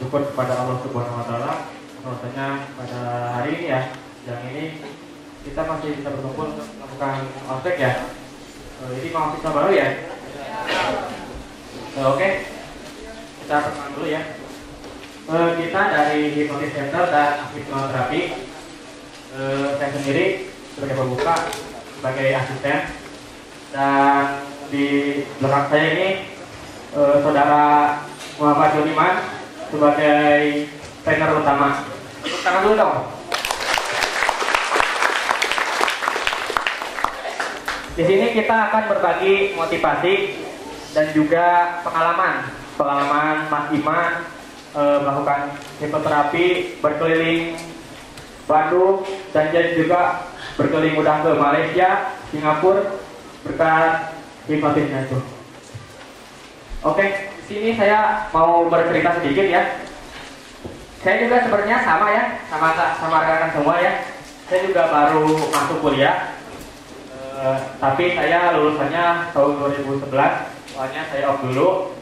bersyukur kepada Allah Subhanahu wa taala bahwasanya pada hari ini ya, yang ini kita masih bisa berkumpul untuk melakukan ospek ya. Ini mahasiswa baru ya. Oke. Kita perkenalan dulu ya. Kita dari Hipnotis Center dan Hipnoterapi. Saya sendiri sebagai pembuka, sebagai asisten, dan di belakang saya ini saudara Muhammad Joniman sebagai trainer utama. Tepuk tangan dulu dong. Di sini kita akan berbagi motivasi dan juga pengalaman Mas Iman melakukan hipnoterapi berkeliling Bandung dan juga berkeliling udah ke Malaysia, Singapura berkat hipnotisnya itu. Oke, di sini saya mau bercerita sedikit ya. Saya juga sebenarnya sama ya, sama rekan-rekan semua ya. Saya juga baru masuk kuliah, tapi saya lulusannya tahun 2011. Soalnya saya off dulu.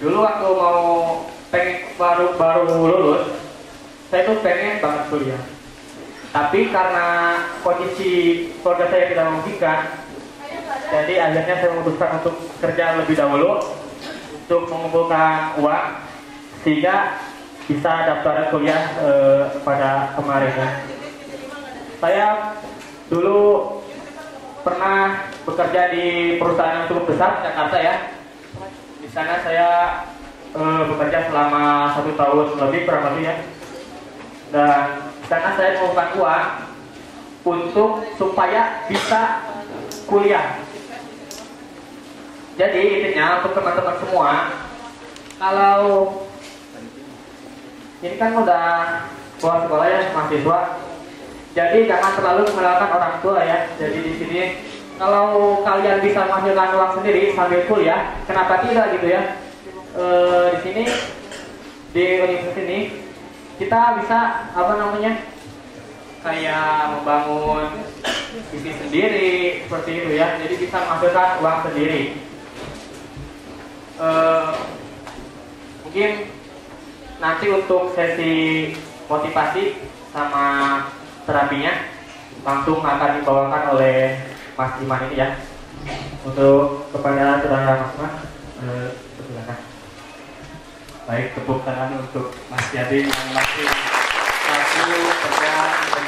Dulu waktu mau baru lulus, saya tuh pengen banget kuliah. Tapi karena kondisi keluarga saya tidak memungkinkan, jadi akhirnya saya memutuskan untuk kerja lebih dahulu untuk mengumpulkan uang sehingga bisa daftar kuliah pada kemarin ya. Saya dulu pernah bekerja di perusahaan yang cukup besar di Jakarta ya. Di sana saya bekerja selama 1 tahun lebih kurang lebih ya. Dan di sana saya mengumpulkan uang untuk supaya bisa kuliah. Jadi intinya untuk teman-teman semua, kalau ini kan udah keluar sekolah ya, mahasiswa, jadi jangan terlalu mengandalkan orang tua ya. Jadi di sini kalau kalian bisa menghasilkan uang sendiri sambil kuliah, kenapa tidak gitu ya? Di sini di universitas ini kita bisa kayak membangun bisnis sendiri seperti itu ya. Jadi bisa menghasilkan uang sendiri. Mungkin nanti untuk sesi motivasi sama terapinya langsung akan dibawakan oleh Mas Iman ini ya. Untuk kepada saudara Mas Iman, silakan. Baik, tepuk tangan untuk Mas Yadin yang masih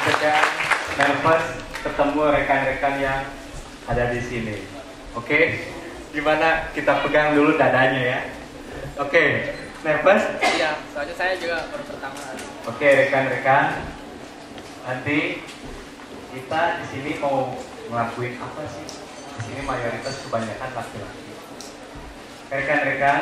tegang, nervous ketemu rekan-rekan yang ada di sini. Oke, gimana kita pegang dulu dadanya ya? Oke, nervous? Iya, soalnya saya juga baru pertama. Oke, rekan-rekan, nanti kita di sini mau ngelakuin apa sih? Di sini mayoritas kebanyakan laki-laki. Rekan-rekan,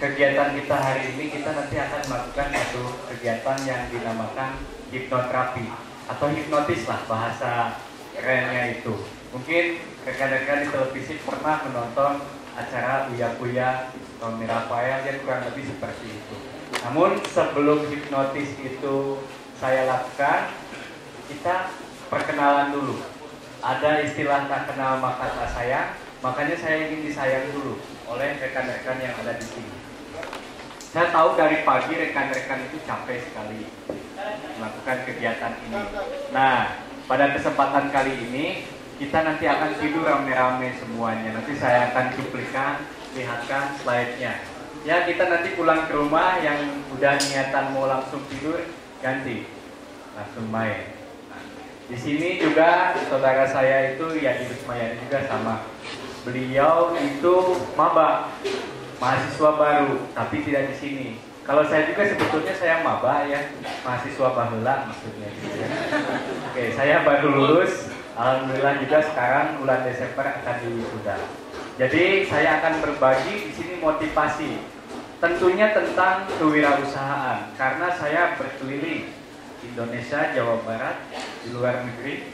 kegiatan kita hari ini kita nanti akan melakukan satu kegiatan yang dinamakan hipnoterapi atau hipnotis lah bahasa kerennya itu. Mungkin rekan-rekan di televisi pernah menonton acara Uya Tommy Rafael yang kurang lebih seperti itu. Namun sebelum hipnotis itu saya lakukan, kita perkenalan dulu. Ada istilah tak kenal maka tak sayang, makanya saya ingin disayang dulu oleh rekan-rekan yang ada di sini. Saya tahu dari pagi rekan-rekan itu capek sekali melakukan kegiatan ini. Nah, pada kesempatan kali ini kita nanti akan tidur rame-rame semuanya. Nanti saya akan cuplikan, lihatkan slide-nya. Ya, kita nanti pulang ke rumah yang udah niatan mau langsung tidur, ganti langsung main. Nah, di sini juga saudara saya itu ya di Wismayani juga sama. Beliau itu maba, mahasiswa baru, tapi tidak di sini. Kalau saya juga sebetulnya saya maba ya, mahasiswa bahula maksudnya gitu ya. Oke, saya baru lulus, alhamdulillah juga sekarang bulan Desember akan diwisuda. Jadi saya akan berbagi di sini motivasi, tentunya tentang kewirausahaan, karena saya berkeliling Indonesia, Jawa Barat, di luar negeri.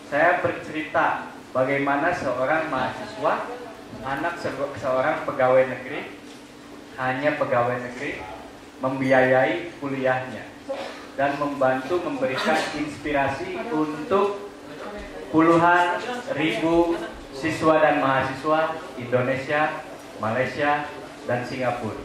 Saya bercerita bagaimana seorang mahasiswa, anak seorang pegawai negeri, hanya pegawai negeri, membiayai kuliahnya dan membantu memberikan inspirasi untuk puluhan ribu siswa dan mahasiswa Indonesia, Malaysia, dan Singapura.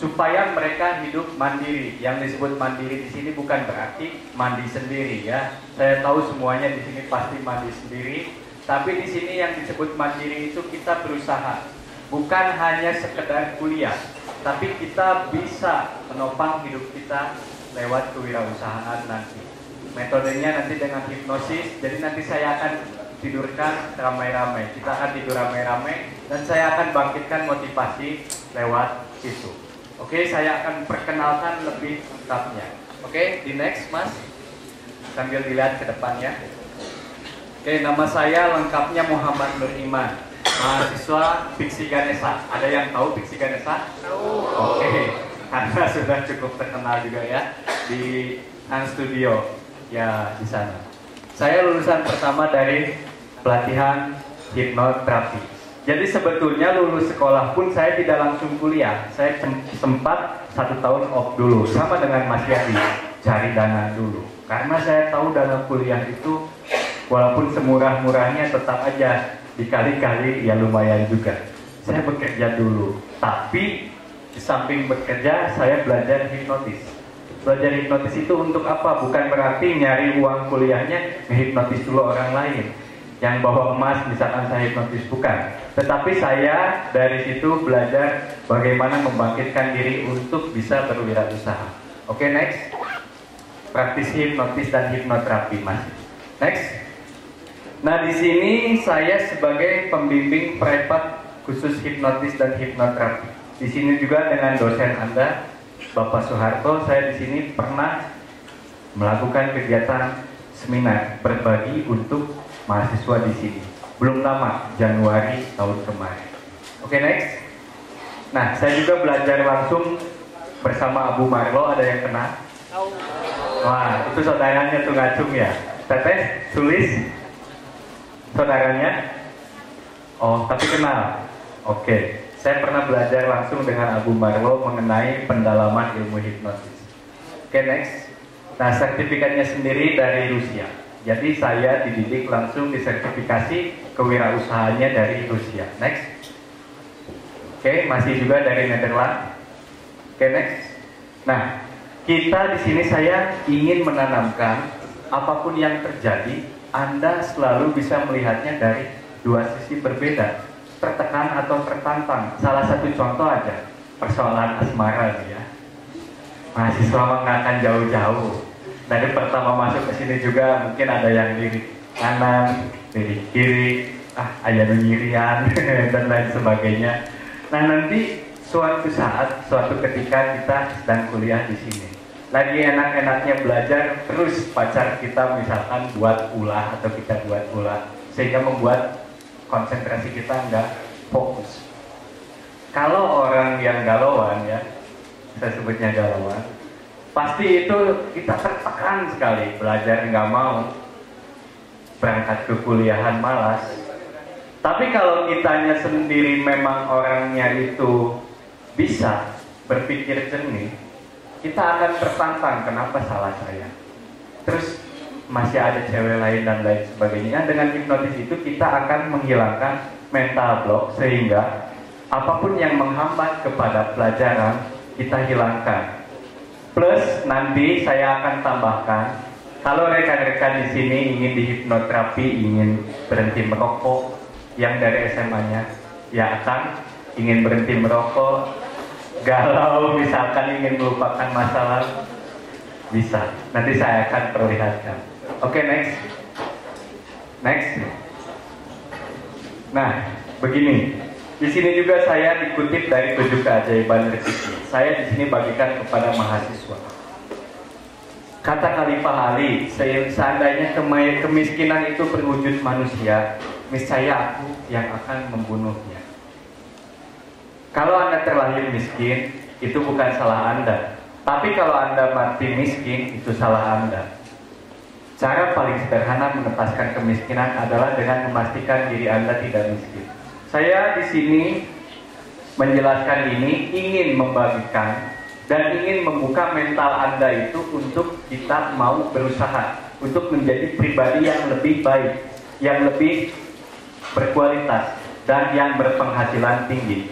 supaya mereka hidup mandiri. Yang disebut mandiri di sini bukan berarti mandi sendiri ya. Saya tahu semuanya di sini pasti mandi sendiri, tapi di sini yang disebut mandiri itu kita berusaha, bukan hanya sekedar kuliah, tapi kita bisa menopang hidup kita lewat kewirausahaan nanti. Metodenya nanti dengan hipnosis, jadi nanti saya akan tidurkan ramai-ramai. Kita akan tidur ramai-ramai dan saya akan bangkitkan motivasi lewat situ. Oke, saya akan perkenalkan lebih lengkapnya. Oke, di next mas, sambil dilihat ke depannya. Oke, nama saya lengkapnya Muhammad Nur Iman, mahasiswa Piksi Ganesha. Ada yang tahu Piksi Ganesha? Tahu. Oke, karena sudah cukup terkenal juga ya di Trans Studio ya di sana. Saya lulusan pertama dari pelatihan hipnoterapi. Jadi sebetulnya lulus sekolah pun saya tidak langsung kuliah. Saya sempat 1 tahun off dulu, sama dengan Mas Yadi, cari dana dulu. Karena saya tahu dana kuliah itu walaupun semurah-murahnya tetap aja dikali-kali ya lumayan juga. Saya bekerja dulu, tapi di samping bekerja saya belajar hipnotis. Belajar hipnotis itu untuk apa? Bukan berarti nyari uang kuliahnya ngehipnotis dulu orang lain. Yang bawa emas misalkan saya hipnotis, bukan. Tetapi saya dari situ belajar bagaimana membangkitkan diri untuk bisa berwirausaha. Oke, next. Praktisi hipnotis dan hipnoterapi mas. Next. Nah di sini saya sebagai pembimbing private khusus hipnotis dan hipnoterapi. Di sini juga dengan dosen Anda, Bapak Soeharto, saya di sini pernah melakukan kegiatan seminar berbagi untuk mahasiswa di sini. Belum lama, Januari tahun kemarin. Oke, next. Nah, saya juga belajar langsung bersama Abu Marlo. Ada yang kenal? Wah, itu saudaranya tuh ngacung ya. Teteh, tulis saudaranya? Oh, tapi kenal. Oke. Saya pernah belajar langsung dengan Abu Marlo mengenai pendalaman ilmu hipnosis. Oke, next. Nah, sertifikatnya sendiri dari Rusia. Jadi saya dididik langsung disertifikasi kewirausahaannya dari Rusia. Next. Oke, masih juga dari Nederland. Oke, next. Nah, kita di sini saya ingin menanamkan apapun yang terjadi, Anda selalu bisa melihatnya dari dua sisi berbeda. Tertekan atau tertantang. Salah satu contoh aja, persoalan asmara nih ya. Mahasiswa nggak akan jauh-jauh. Dari pertama masuk ke sini juga mungkin ada yang lirik kanan, lirik kiri, ayah nyirian dan lain sebagainya. Nah nanti suatu saat, suatu ketika kita sedang kuliah di sini, lagi enak-enaknya belajar, terus pacar kita misalkan buat ulah atau kita buat ulah, sehingga membuat konsentrasi kita nggak fokus. Kalau orang yang galauan ya, saya sebutnya galauan, pasti itu kita tertekan sekali, belajar nggak mau, berangkat ke kuliahan malas. Tapi kalau kitanya sendiri memang orangnya itu bisa berpikir jernih, kita akan tertantang, kenapa salah saya? Terus masih ada cewek lain dan lain sebagainya. Dengan hipnotis itu kita akan menghilangkan mental block sehingga apapun yang menghambat kepada pelajaran kita hilangkan. Plus nanti saya akan tambahkan, kalau rekan-rekan di sini ingin dihipnoterapi, ingin berhenti merokok, yang dari SMA-nya ya akan ingin berhenti merokok, galau misalkan ingin melupakan masalah, bisa. Nanti saya akan perlihatkan. Oke, next. Next. Nah, begini. Di sini juga saya dikutip dari 7 keajaiban rezeki. Saya di sini bagikan kepada mahasiswa. Kata Khalifah Ali, seandainya kemiskinan itu berwujud manusia, niscaya aku yang akan membunuhnya. Kalau Anda terlahir miskin, itu bukan salah Anda. Tapi kalau Anda mati miskin, itu salah Anda. Cara paling sederhana mengentaskan kemiskinan adalah dengan memastikan diri Anda tidak miskin. Saya di sini menjelaskan ini ingin membagikan dan ingin membuka mental Anda itu untuk kita mau berusaha untuk menjadi pribadi yang lebih baik, yang lebih berkualitas dan yang berpenghasilan tinggi.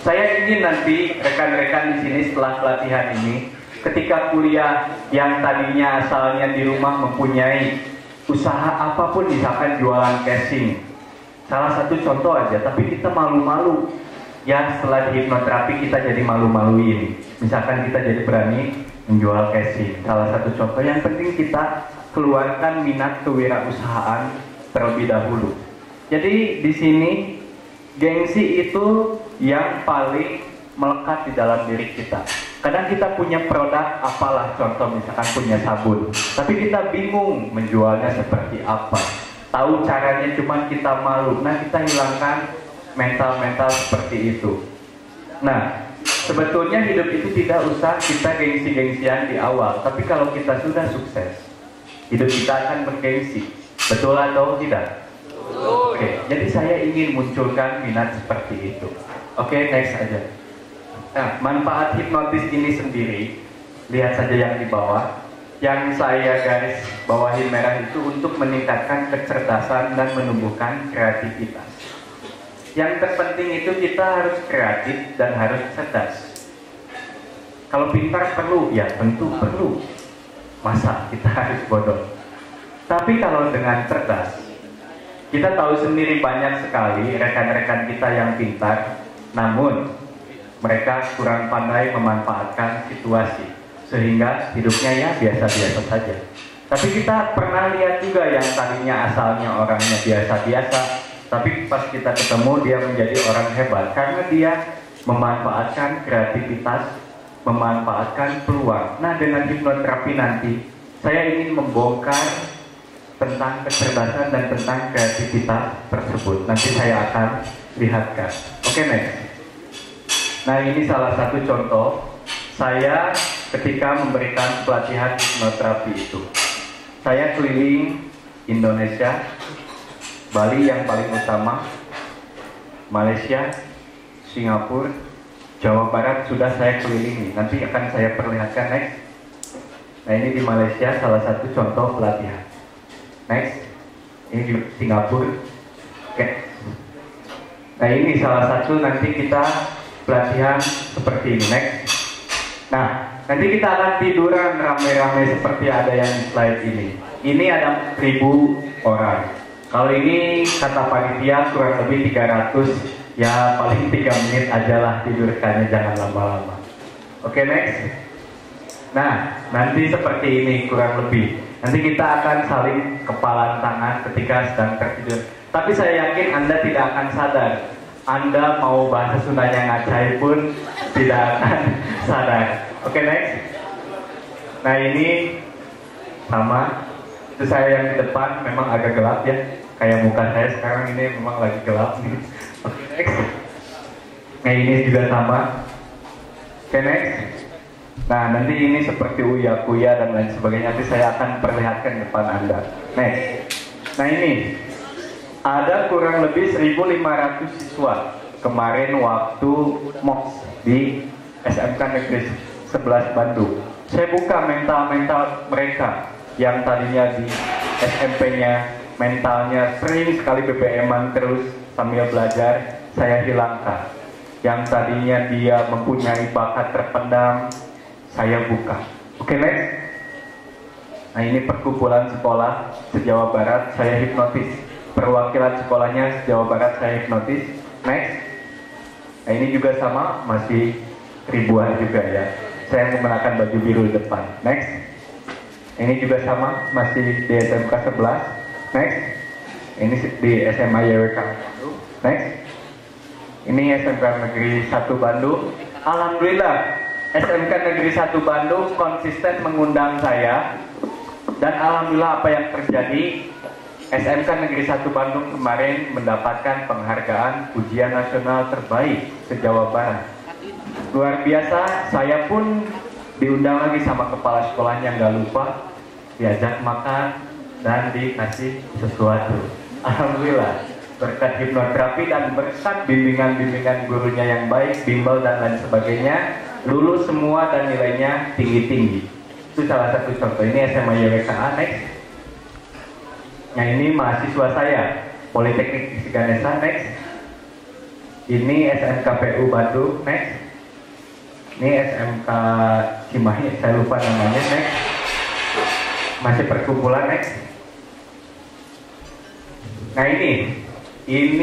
Saya ingin nanti rekan-rekan di sini setelah pelatihan ini, ketika kuliah yang tadinya asalnya di rumah mempunyai usaha apapun, misalkan jualan casing, salah satu contoh aja, tapi kita malu-malu, ya setelah di hipnoterapi kita jadi malu-maluin. Misalkan kita jadi berani menjual casing, salah satu contoh. Yang penting kita keluarkan minat kewirausahaan terlebih dahulu. Jadi di sini gengsi itu yang paling melekat di dalam diri kita. Kadang kita punya produk apalah, contoh misalkan punya sabun, tapi kita bingung menjualnya seperti apa. Tahu caranya cuman kita malu. Nah, kita hilangkan mental-mental seperti itu. Nah, sebetulnya hidup itu tidak usah kita gengsi-gengsian di awal, tapi kalau kita sudah sukses, hidup kita akan bergengsi. Betul atau tidak? Oke, jadi saya ingin munculkan minat seperti itu. Oke, next aja. Nah, manfaat hipnotis ini sendiri, lihat saja yang di bawah. Yang saya garis bawahi merah itu untuk meningkatkan kecerdasan dan menumbuhkan kreativitas. Yang terpenting itu kita harus kreatif dan harus cerdas. Kalau pintar perlu, ya tentu perlu. Masa kita harus bodoh? Tapi kalau dengan cerdas, kita tahu sendiri banyak sekali rekan-rekan kita yang pintar, namun mereka kurang pandai memanfaatkan situasi, sehingga hidupnya ya biasa-biasa saja. Tapi kita pernah lihat juga yang tadinya asalnya orangnya biasa-biasa, tapi pas kita ketemu dia menjadi orang hebat karena dia memanfaatkan kreativitas, memanfaatkan peluang. Nah, dengan hipnoterapi nanti saya ingin membongkar tentang kecerdasan dan tentang kreativitas tersebut. Nanti saya akan lihatkan. Oke, next. Nah, ini salah satu contoh saya ketika memberikan pelatihan hipnoterapi itu. Saya keliling Indonesia, Bali yang paling utama, Malaysia, Singapura, Jawa Barat sudah saya kelilingi. Nanti akan saya perlihatkan next. Nah, ini di Malaysia salah satu contoh pelatihan. Next, ini di Singapura. Oke. Nah, ini salah satu nanti kita pelatihan seperti ini. Next. Nah, nanti kita akan tiduran rame-rame seperti ada yang di slide ini. Ini ada 1000 orang. Kalau ini kata panitia kurang lebih 300, ya paling 3 menit aja lah tidurkannya, jangan lama-lama. Oke, next. Nah, nanti seperti ini kurang lebih. Nanti kita akan saling kepalan tangan ketika sedang tertidur. Tapi saya yakin Anda tidak akan sadar. Anda mau bahasa Sundanya ngacai pun tidak akan sadar. Oke, next. Nah, ini sama. Itu saya yang di depan memang agak gelap ya. Kayak muka saya sekarang ini memang lagi gelap nih. Oke, next. Nah, ini juga sama. Oke, next. Nah, nanti ini seperti uya-kuya dan lain sebagainya. Nanti saya akan perlihatkan depan Anda. Next. Nah, ini ada kurang lebih 1.500 siswa kemarin waktu MOX di SMK Negeri 11 Bandung. Saya buka mental-mental mereka yang tadinya di SMP-nya mentalnya sering sekali BBM-an terus sambil belajar, saya hilangkan. Yang tadinya dia mempunyai bakat terpendam, saya buka. Oke, next. Nah, ini perkumpulan sekolah se-Jawa Barat, saya hipnotis. Perwakilan sekolahnya se-Jawa Barat, saya hipnotis. Next. Nah, ini juga sama, masih ribuan juga ya. Saya menggunakan baju biru di depan. Next. Ini juga sama, masih di SMK 11. Next. Ini di SMA YWK. Next. Ini SMK Negeri 1 Bandung. Alhamdulillah, SMK Negeri 1 Bandung konsisten mengundang saya. Dan alhamdulillah apa yang terjadi, SMK Negeri 1 Bandung kemarin mendapatkan penghargaan ujian nasional terbaik se-Jawa Barat. Luar biasa, saya pun diundang lagi sama kepala sekolahnya, nggak lupa, diajak makan dan dikasih sesuatu. Alhamdulillah, berkat hipnoterapi dan berkat bimbingan-bimbingan gurunya yang baik, bimbel dan lain sebagainya, lulus semua dan nilainya tinggi-tinggi. Itu salah satu contoh. Ini SMA YWKA. Next. Nah, ini mahasiswa saya Politeknik Ganesha. Next. Ini SMKPU Bandung, next. Ini SMK Cimahi, saya lupa namanya, next. Masih perkumpulan, next. Nah ini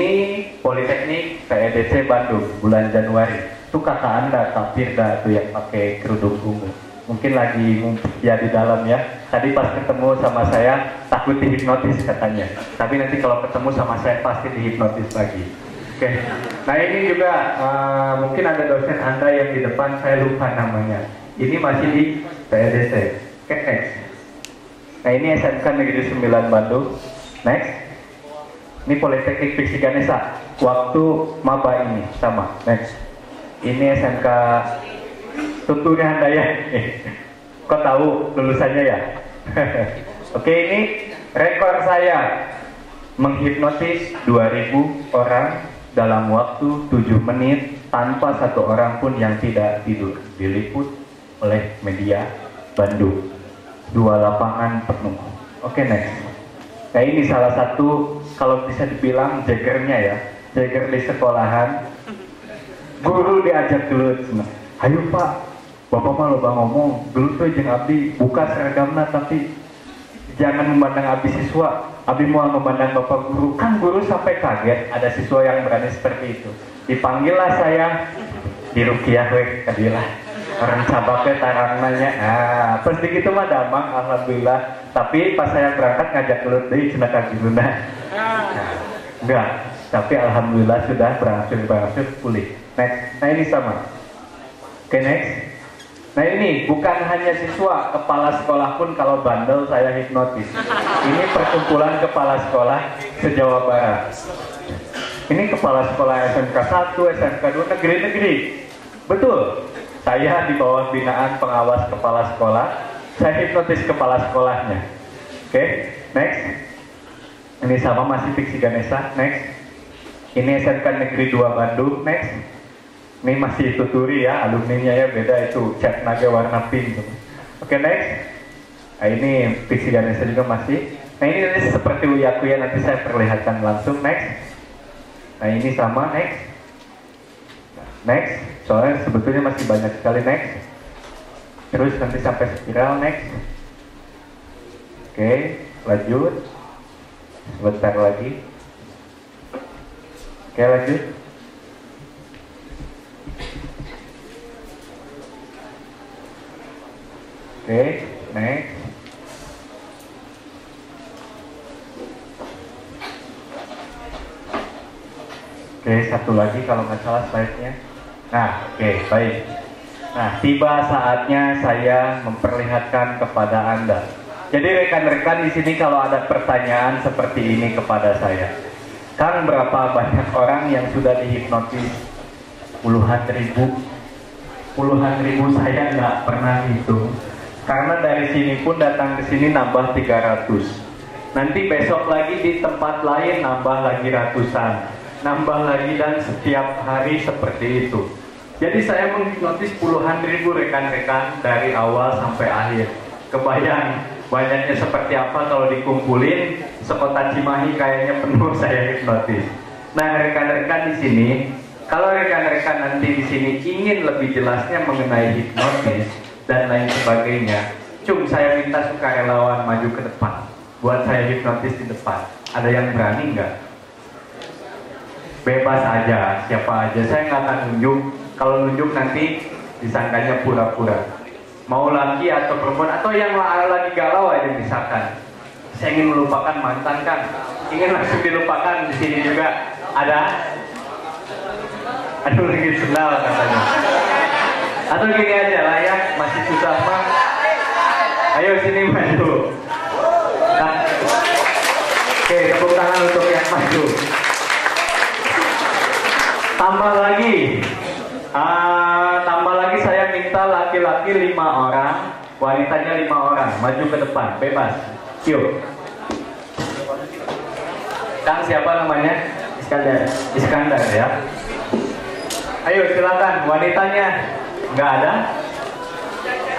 Politeknik PEDC Bandung bulan Januari. Itu kakak Anda, Kak Firda tuh yang pakai kerudung ungu. Mungkin lagi ya di dalam ya. Tadi pas ketemu sama saya takut dihipnotis katanya. Tapi nanti kalau ketemu sama saya pasti dihipnotis lagi. Oke. Nah ini juga mungkin ada dosen Anda yang di depan, saya lupa namanya. Ini masih di PEDC. Oke, next. Nah ini SMK Negeri 9 Bandung. Next. Ini Politeknik Fiksi Ganesha. Waktu maba ini sama. Next. Ini SMK Tuturi Handaya. Kok tahu lulusannya ya? Oke, ini rekor saya menghipnotis 2000 orang dalam waktu 7 menit tanpa satu orang pun yang tidak tidur. Diliput oleh media Bandung. 2 lapangan penuh. Oke, next. Nah ini salah satu kalau bisa dibilang jagernya ya, jager di sekolahan. Guru diajak gelut, ayo Pak, Bapak mah loba ngomong, gelut tuh jeung abdi buka seragamna tapi jangan memandang abdi siswa, abdi mau memandang Bapak guru. Kan guru sampai kaget ada siswa yang berani seperti itu. Dipanggillah saya, dirukiah weh kadilah. Orang cabaknya tarangannya, pas begitu mah damang, alhamdulillah. Tapi pas saya berangkat ngajak gelut deui cenah ka guruna. Enggak, tapi alhamdulillah sudah berangsur pulih. Next. Nah ini sama. Oke, next. Nah ini bukan hanya siswa, kepala sekolah pun kalau bandel saya hipnotis. Ini perkumpulan kepala sekolah se-Jawa Barat. Ini kepala sekolah SMK 1, SMK 2, negeri-negeri. Betul. Saya di bawah binaan pengawas kepala sekolah. Saya hipnotis kepala sekolahnya. Oke, next. Ini sama masih Fiksi Ganesha. Next. Ini SMK Negeri 2 Bandung. Next. Ini masih Tuturi ya, alumninya ya beda itu, cat naga warna pink. Oke, next. Nah ini Fiksi Ganesha juga masih. Nah ini seperti uya-kuya, nanti saya perlihatkan langsung. Next. Nah ini sama, next. Next, soalnya sebetulnya masih banyak sekali. Next. Terus nanti sampai spiral. Next. Oke, lanjut. Sebentar lagi. Oke, lanjut. Oke, next. Oke, satu lagi kalau nggak salah slide-nya. Nah, oke, baik. Nah, tiba saatnya saya memperlihatkan kepada Anda. Jadi rekan-rekan di sini kalau ada pertanyaan seperti ini kepada saya, Kang, berapa banyak orang yang sudah dihipnotis? Puluhan ribu saya nggak pernah hitung. Karena dari sini pun datang ke sini nambah 300. Nanti besok lagi di tempat lain nambah lagi ratusan. Nambah lagi dan setiap hari seperti itu. Jadi saya menghipnotis puluhan ribu rekan-rekan dari awal sampai akhir. Kebayang banyaknya seperti apa kalau dikumpulin sekota Cimahi kayaknya penuh saya hipnotis. Nah rekan-rekan di sini, kalau rekan-rekan nanti di sini ingin lebih jelasnya mengenai hipnotis dan lain sebagainya, saya minta sukarelawan maju ke depan buat saya hipnotis di depan. Ada yang berani nggak? Bebas aja, siapa aja. Saya nggak akan nunjuk. Kalau nunjuk nanti disangkanya pura-pura. Mau laki atau perempuan atau yang lagi galau aja misalkan. Saya ingin melupakan mantan kan, ingin langsung dilupakan. Di sini juga ada. Aduh lagi sendal katanya. Atau gini aja lah ya, masih susah mah. Ayo sini maju. Nah. Oke, tepuk tangan untuk yang maju. Tambah lagi saya minta laki-laki 5 orang, wanitanya 5 orang, maju ke depan, bebas. Yuk. Kang siapa namanya? Iskandar ya. Ayo silakan wanitanya. Nggak ada?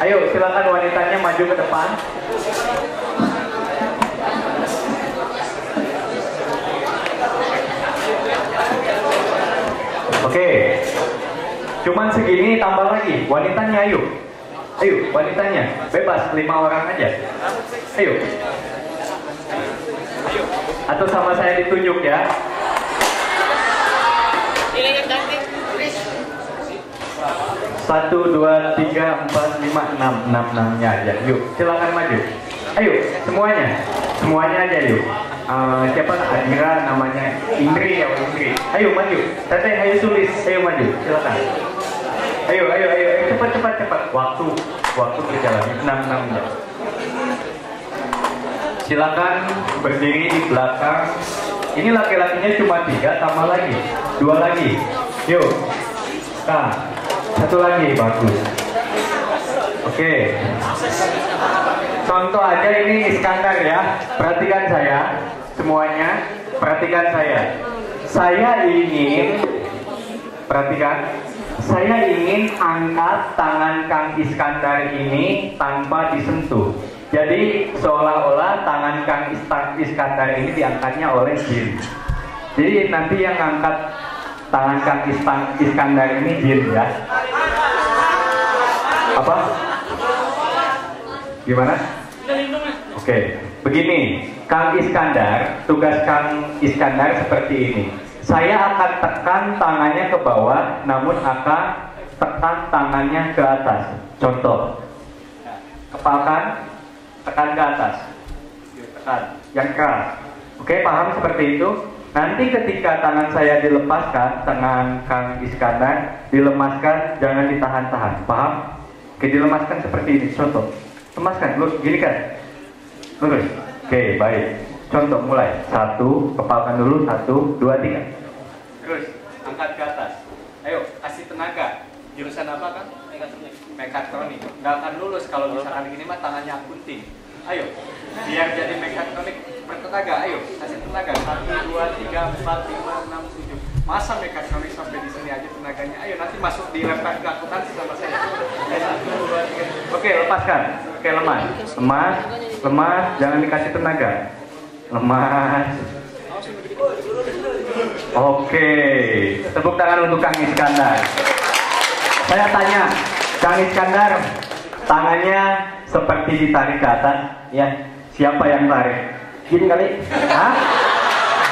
Ayo silakan wanitanya maju ke depan. Oke. Cuman segini tambah lagi. Wanitanya ayo. Ayo, wanitanya. Bebas 5 orang aja. Ayo. Atau sama saya ditunjuk ya. 1, 2, 3, 4, 5, 6 nya aja. Yuk, silakan maju. Ayo, semuanya aja yuk. Siapa Adira namanya? Indri ya, Indri. Ayo maju. Teteh, ayo tulis. Ayo maju. Silakan. Ayo, cepat. Waktu berjalan. 6 nya. Silakan berdiri di belakang. Ini laki-lakinya cuma 3, tambah lagi. 2 lagi. Yuk. Nah, 1 lagi, bagus. Oke. Contoh aja ini Iskandar ya. Perhatikan saya, semuanya. Perhatikan saya. Saya ingin angkat tangan Kang Iskandar ini tanpa disentuh. Jadi seolah-olah tangan Kang Iskandar ini diangkatnya oleh jin. Jadi nanti yang angkat tangan Kang Iskandar ini jin ya. Apa? Gimana? Oke, begini, Kang Iskandar, tugas Kang Iskandar seperti ini. Saya akan tekan tangannya ke bawah, namun akan tekan tangannya ke atas. Contoh, kepalkan, tekan ke atas, tekan, yang keras. Oke, paham seperti itu? Nanti ketika tangan saya dilepaskan, tangan Kang Iskandar dilemaskan, jangan ditahan-tahan. Paham? Oke, dilemaskan seperti ini. Contoh, lemaskan, gini kan? Lurus. Oke, baik. Contoh mulai. 1, kepalkan dulu. 1, 2, 3. Terus angkat ke atas. Ayo, kasih tenaga. Jurusan apa kan? Mekatronik. Nggak akan lulus kalau misalkan gini mah tangannya gunting. Ayo, biar jadi mekatronik bertenaga. Ayo, kasih tenaga. 1, 2, 3, 4, 5, 6, 7. Masa mekatronik sampai di sini aja tenaganya? Ayo, nanti masuk di lempar ke akuntansi sama saya. 1, 2, 3. Oke, lepaskan. Oke, lemas, jangan dikasih tenaga. Lemas. Oke, tepuk tangan untuk Kang Iskandar. Saya tanya, Kang Iskandar, tangannya seperti ditarik ke atas, ya. Siapa yang tarik? Jin kali? Hah?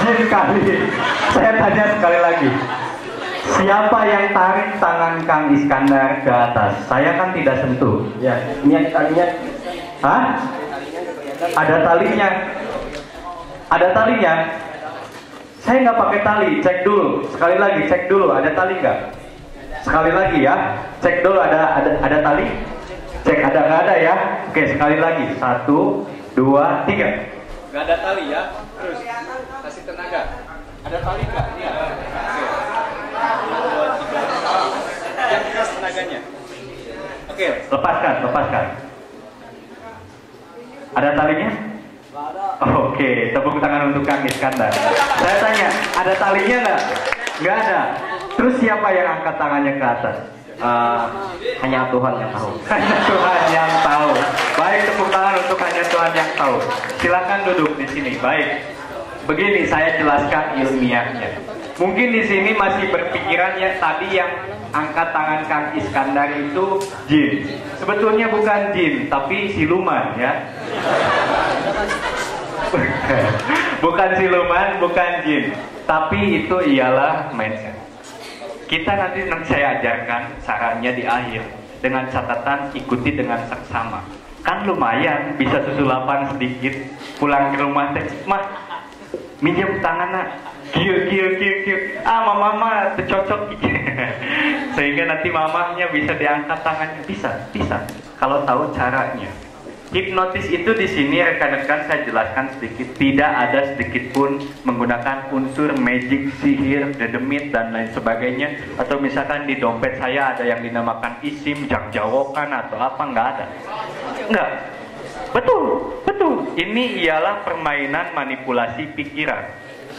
Jin kali. Saya tanya sekali lagi. Siapa yang tarik tangan Kang Iskandar ke atas? Saya kan tidak sentuh. Ya, ini talinya. Hah? Ada talinya. Ada talinya. Saya nggak pakai tali. Cek dulu. Sekali lagi, cek dulu. Ada tali nggak? Sekali lagi ya. Cek dulu ada tali. Cek ada nggak ada ya? Oke, sekali lagi. 1, 2, 3. Nggak ada tali ya. Terus kasih tenaga. Ada tali nggak? Iya. Yang keras tenaganya. Oke, lepaskan. Ada talinya? Oke, tepuk tangan untuk Kang Iskandar. Saya tanya, ada talinya nggak? Nggak ada. Terus siapa yang angkat tangannya ke atas? Hanya Tuhan yang tahu. Hanya Tuhan yang tahu. Baik, tepuk tangan untuk hanya Tuhan yang tahu. Silakan duduk di sini. Baik. Begini saya jelaskan ilmiahnya. Mungkin di sini masih berpikiran ya tadi yang angkat tangan Kang Iskandar itu jin. Sebetulnya bukan jin, tapi siluman ya. Bukan siluman, bukan jin, tapi itu ialah mindset. Kita nanti saya ajarkan caranya di akhir dengan catatan ikuti dengan seksama. Kan lumayan bisa susulapan sedikit pulang ke rumah teh mah minjem tangan nak kieu mama tercocok sehingga nanti mamahnya bisa diangkat tangannya bisa kalau tahu caranya. Hipnotis itu di sini rekan-rekan saya jelaskan sedikit, tidak ada sedikit pun menggunakan unsur magic, sihir, dedemit dan lain sebagainya. Atau misalkan di dompet saya ada yang dinamakan isim, jakjawokan atau apa, nggak ada. Nggak. Betul. Ini ialah permainan manipulasi pikiran.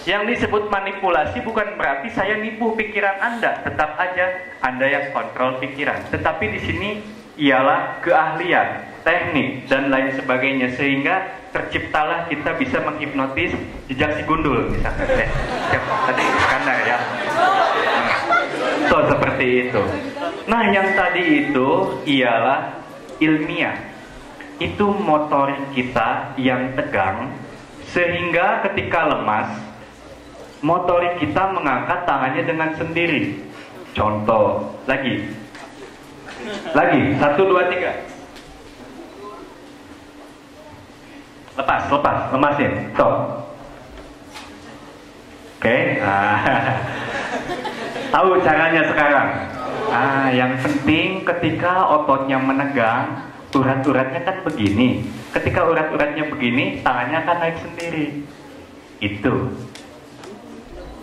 Yang disebut manipulasi bukan berarti saya nipu pikiran Anda, tetap aja Anda yang kontrol pikiran. Tetapi di sini ialah keahlian, teknik dan lain sebagainya sehingga terciptalah kita bisa menghipnotis jejak si gundul misalkan. Tadi Iskandar ya. contoh seperti itu. Nah, yang tadi itu ialah ilmiah. Itu motorik kita yang tegang, sehingga ketika lemas, motorik kita mengangkat tangannya dengan sendiri. Contoh, lagi, 1, 2, 3. Lepas, lemasin, stop. Oke, tahu caranya sekarang. Yang penting ketika ototnya menegang, urat-uratnya kan begini. Ketika urat-uratnya begini, tangannya akan naik sendiri. Itu.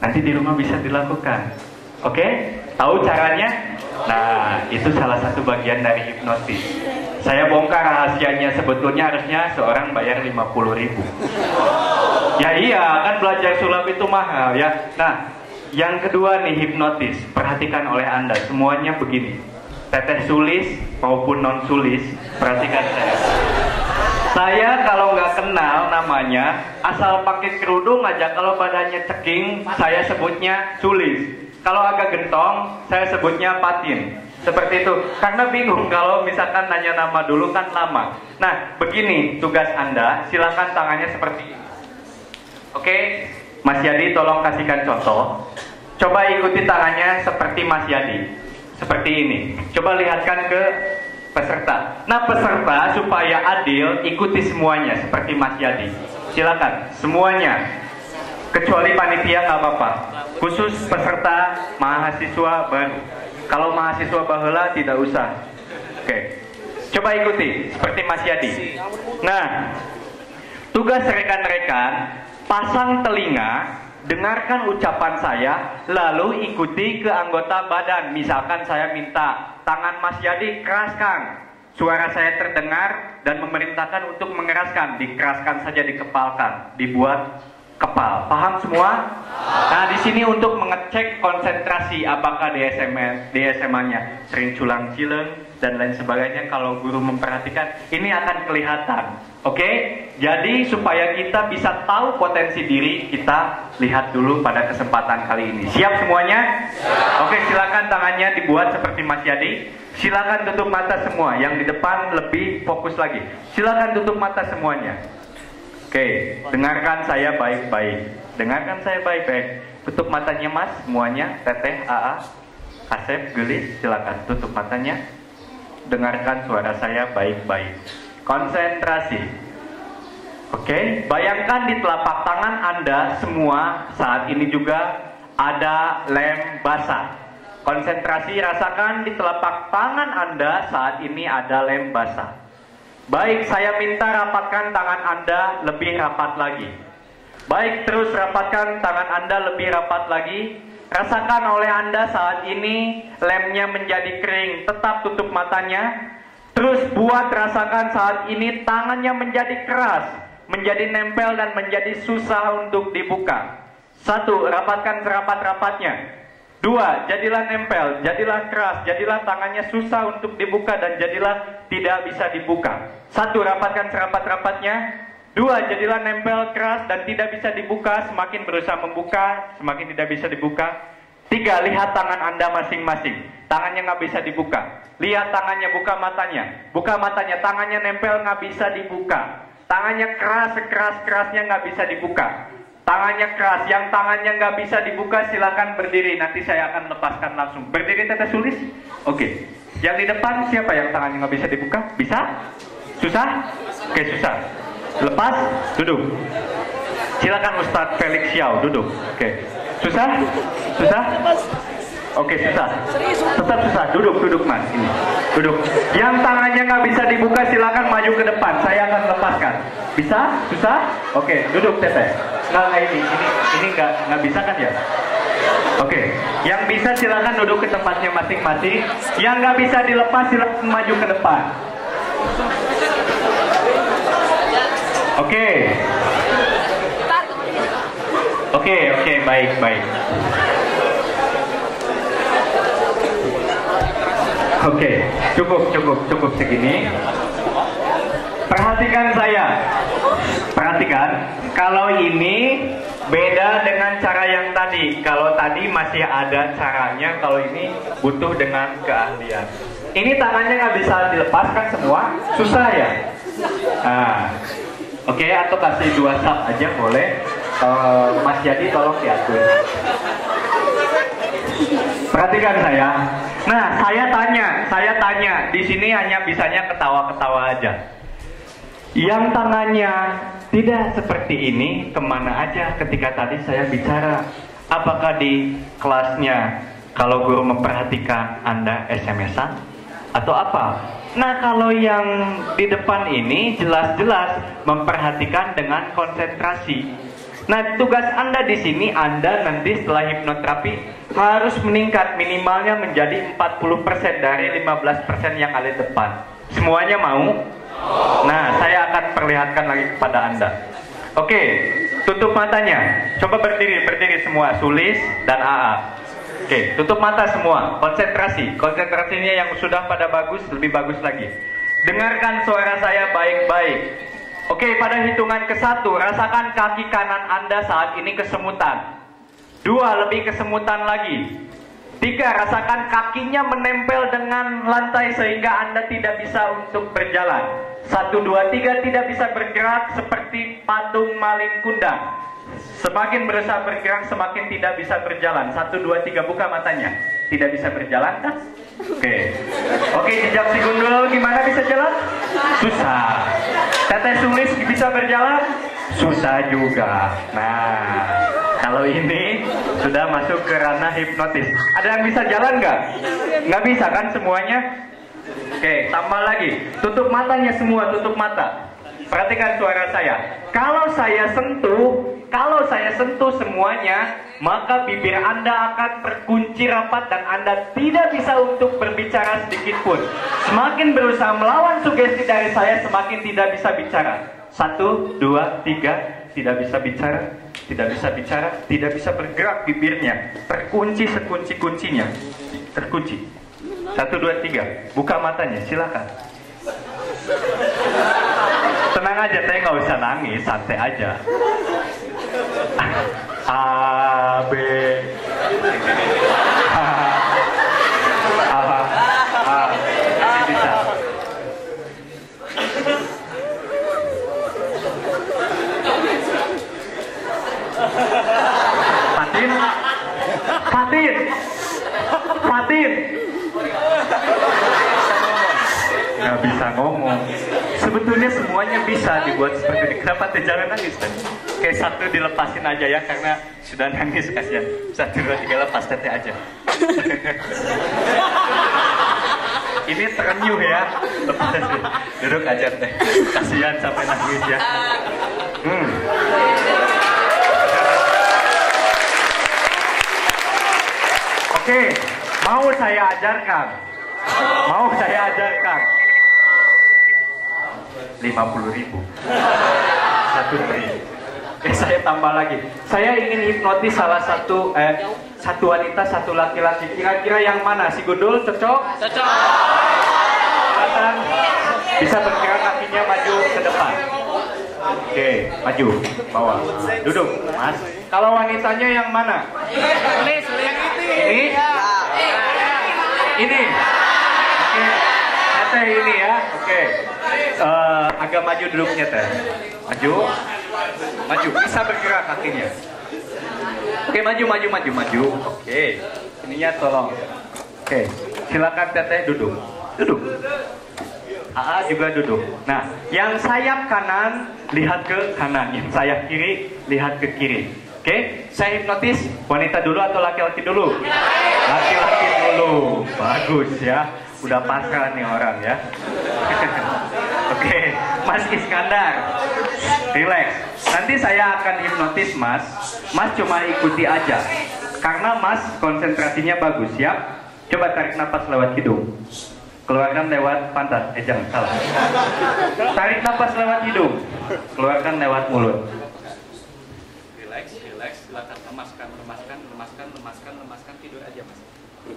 Nanti di rumah bisa dilakukan. Oke? Tahu caranya? Nah, itu salah satu bagian dari hipnotis. Saya bongkar rahasianya, sebetulnya harusnya seorang bayar 50.000. Ya iya, kan belajar sulap itu mahal ya. Nah, yang kedua nih hipnotis. Perhatikan oleh Anda, semuanya begini. Teteh sulis maupun non sulis, perhatikan saya. Saya kalau nggak kenal namanya, asal pakai kerudung aja, kalau badannya ceking, saya sebutnya sulis. Kalau agak gentong, saya sebutnya patin. Seperti itu. Karena bingung kalau misalkan nanya nama dulu kan lama. Nah, begini tugas Anda, silakan tangannya seperti ini. Oke, Mas Yadi tolong kasihkan contoh. Coba ikuti tangannya seperti Mas Yadi. Seperti ini. Coba lihatkan ke peserta. Nah, peserta supaya adil ikuti semuanya seperti Mas Yadi. Silakan semuanya. Kecuali panitia nggak apa-apa. Khusus peserta mahasiswa baru. Kalau mahasiswa baheula tidak usah. Oke. Coba ikuti seperti Mas Yadi. Nah, tugas rekan-rekan, pasang telinga, dengarkan ucapan saya, lalu ikuti ke anggota badan. Misalkan saya minta tangan Mas Yadi keraskan, suara saya terdengar dan memerintahkan untuk mengeraskan, dikeraskan saja, dikepalkan, dibuat kepal. Paham semua? Nah, di sini untuk mengecek konsentrasi apakah DSM-nya sering culang cileng dan lain sebagainya. Kalau guru memperhatikan, ini akan kelihatan. Oke? Jadi supaya kita bisa tahu potensi diri, kita lihat dulu pada kesempatan kali ini. Siap semuanya? Oke, silakan tangannya dibuat seperti Mas Yadi. Silakan tutup mata semua. Yang di depan lebih fokus lagi. Silakan tutup mata semuanya. Oke, dengarkan saya baik-baik. Dengarkan saya baik-baik. Tutup matanya Mas, semuanya. Teteh, AA, Kasep, Gelis, silakan tutup matanya. Dengarkan suara saya baik-baik. Konsentrasi. Oke, bayangkan di telapak tangan Anda semua saat ini juga ada lem basah. Konsentrasi, rasakan di telapak tangan Anda saat ini ada lem basah. Baik, saya minta rapatkan tangan Anda lebih rapat lagi. Baik, terus rapatkan tangan Anda lebih rapat lagi. Rasakan oleh Anda saat ini lemnya menjadi kering. Tetap tutup matanya. Terus buat rasakan saat ini tangannya menjadi keras, menjadi nempel dan menjadi susah untuk dibuka. 1. Rapatkan serapat-rapatnya. 2. Jadilah nempel, jadilah keras, jadilah tangannya susah untuk dibuka dan jadilah tidak bisa dibuka. 1. Rapatkan serapat-rapatnya. 2. Jadilah nempel, keras dan tidak bisa dibuka. Semakin berusaha membuka, semakin tidak bisa dibuka. 3. Lihat tangan Anda masing-masing. Tangannya nggak bisa dibuka. Lihat tangannya, buka matanya. Buka matanya, tangannya nempel nggak bisa dibuka. Tangannya keras, sekeras-kerasnya nggak bisa dibuka. Tangannya keras, yang tangannya nggak bisa dibuka silakan berdiri. Nanti saya akan lepaskan langsung. Berdiri teteh sulis. Oke. Yang di depan siapa yang tangannya nggak bisa dibuka? Bisa? Susah? Oke, susah. Lepas, duduk. Silakan Ustadz Felix Xiao, duduk. Oke. Susah? Susah? Oke, susah. Tetap susah. Duduk Mas. Ini. Duduk. Yang tangannya nggak bisa dibuka silakan maju ke depan. Saya akan lepaskan. Bisa? Susah? Oke, duduk teteh. Nggak, ini nggak bisa kan ya? Oke, yang bisa silakan duduk ke tempatnya masing-masing. Yang nggak bisa dilepas silakan maju ke depan. Oke, baik. Oke, cukup segini. Perhatikan saya. Perhatikan. Kalau ini beda dengan cara yang tadi. Kalau tadi masih ada caranya, kalau ini butuh dengan keahlian. Ini tangannya nggak bisa dilepaskan semua, susah ya. Nah, oke, atau kasih 2 sub aja boleh. Mas Jadi tolong diatur. Perhatikan saya. Nah, saya tanya. Di sini hanya bisanya ketawa-ketawa aja. Yang tangannya tidak seperti ini, kemana aja ketika tadi saya bicara? Apakah di kelasnya kalau guru memperhatikan Anda SMS-an? Atau apa? Nah, kalau yang di depan ini jelas-jelas memperhatikan dengan konsentrasi. Nah, tugas Anda di sini, Anda nanti setelah hipnoterapi harus meningkat minimalnya menjadi 40% dari 15% yang ada di depan. Semuanya mau? Nah, saya akan perlihatkan lagi kepada Anda. Oke, tutup matanya. Coba berdiri semua, Sulis dan AA. Oke, tutup mata semua. Konsentrasi. Konsentrasinya yang sudah pada bagus, lebih bagus lagi. Dengarkan suara saya baik-baik. Oke, pada hitungan ke-1, rasakan kaki kanan Anda saat ini kesemutan. 2, lebih kesemutan lagi. 3, rasakan kakinya menempel dengan lantai sehingga Anda tidak bisa untuk berjalan. 1, 2, 3, tidak bisa bergerak seperti patung maling kundang. Semakin berusaha bergerak, semakin tidak bisa berjalan. 1, 2, 3, buka matanya. Tidak bisa berjalan kan? Oke, jejak si gundul gimana bisa jalan? Susah. Teteh Sulis bisa berjalan? Susah juga. Nah, kalau ini sudah masuk ke ranah hipnotis. Ada yang bisa jalan nggak? Nggak bisa kan semuanya? Oke, tambah lagi. Tutup matanya semua, tutup mata. Perhatikan suara saya. Kalau saya sentuh semuanya, maka bibir Anda akan terkunci rapat dan Anda tidak bisa untuk berbicara sedikit pun. Semakin berusaha melawan sugesti dari saya, semakin tidak bisa bicara. 1, 2, 3, tidak bisa bicara, tidak bisa bergerak bibirnya, terkunci sekunci-kuncinya, terkunci. 1, 2, 3, buka matanya, silakan. Tenang aja, saya nggak usah nangis, santai aja. A, B, ini bisa. Fatin. Nggak bisa ngomong. Sebetulnya semuanya bisa dibuat seperti ini. Kenapa jangan nangis kan? Kayak 1 dilepasin aja ya, karena sudah nangis kasihan. 1, 2, 3 lepas teteh aja. Ini terenyuh ya. Lepas aja. Duduk aja teh. Kasihan sampai nangis ya. Oke, mau saya ajarkan. 50.000. 1 free. Saya tambah lagi. Saya ingin hipnotis salah satu wanita, 1 laki-laki. Kira-kira yang mana? Si Gundul cocok? Cocok. Silakan. Bisa bergerak kakinya maju ke depan. Oke, maju, bawah. Duduk, Mas. Kalau wanitanya yang mana? Ini. Oke. Teh ini ya. Oke. Agak maju duduknya teh. Maju. Bisa bergerak kakinya. Oke, maju. Oke. Ininya tolong. Oke. Silakan teteh duduk. AA juga duduk. Nah, yang sayap kanan lihat ke kanan, yang sayap kiri lihat ke kiri. Oke, saya hipnotis wanita dulu atau laki-laki dulu? Laki-laki dulu. Bagus ya. Udah pasrah nih orang ya. Oke, Mas Iskandar, relax. Nanti saya akan hipnotis Mas. Mas cuma ikuti aja. Karena Mas konsentrasinya bagus ya. Coba tarik napas lewat hidung. Keluarkan lewat pantat. Jangan salah. Tarik napas lewat hidung. Keluarkan lewat mulut. Relax. Silakan lemaskan. Tidur aja Mas.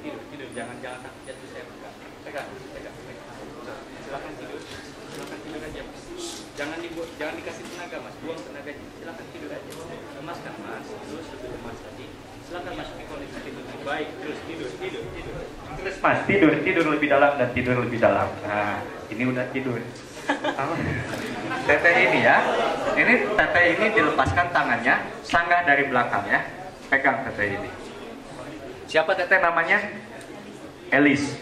Tidur. Jangan kaki jatuh, saya pegang. Pegang. Silakan tidur aja Mas. jangan dikasih tenaga mas, buang tenaganya, silakan tidur aja. Lemas kan mas, terus lebih lemas lagi. Silakan masuki kondisi tidur yang baik, terus tidur. Terus mas, tidur lebih dalam dan tidur lebih dalam. Nah, ini udah tidur. Teteh ini ya, ini teteh ini dilepaskan tangannya, sanggah dari belakang ya. Pegang teteh ini. Siapa teteh namanya? Elis.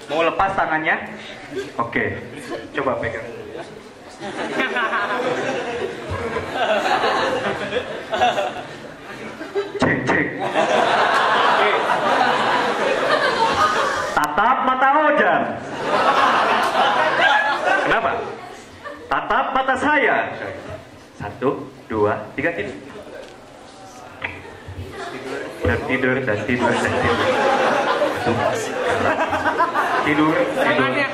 Mau lepas tangannya? Oke, coba pegang. Cek. Tatap mata Ojan. Kenapa? Tatap mata saya. 1, 2, 3, tidur. Dan tidur. Tidur.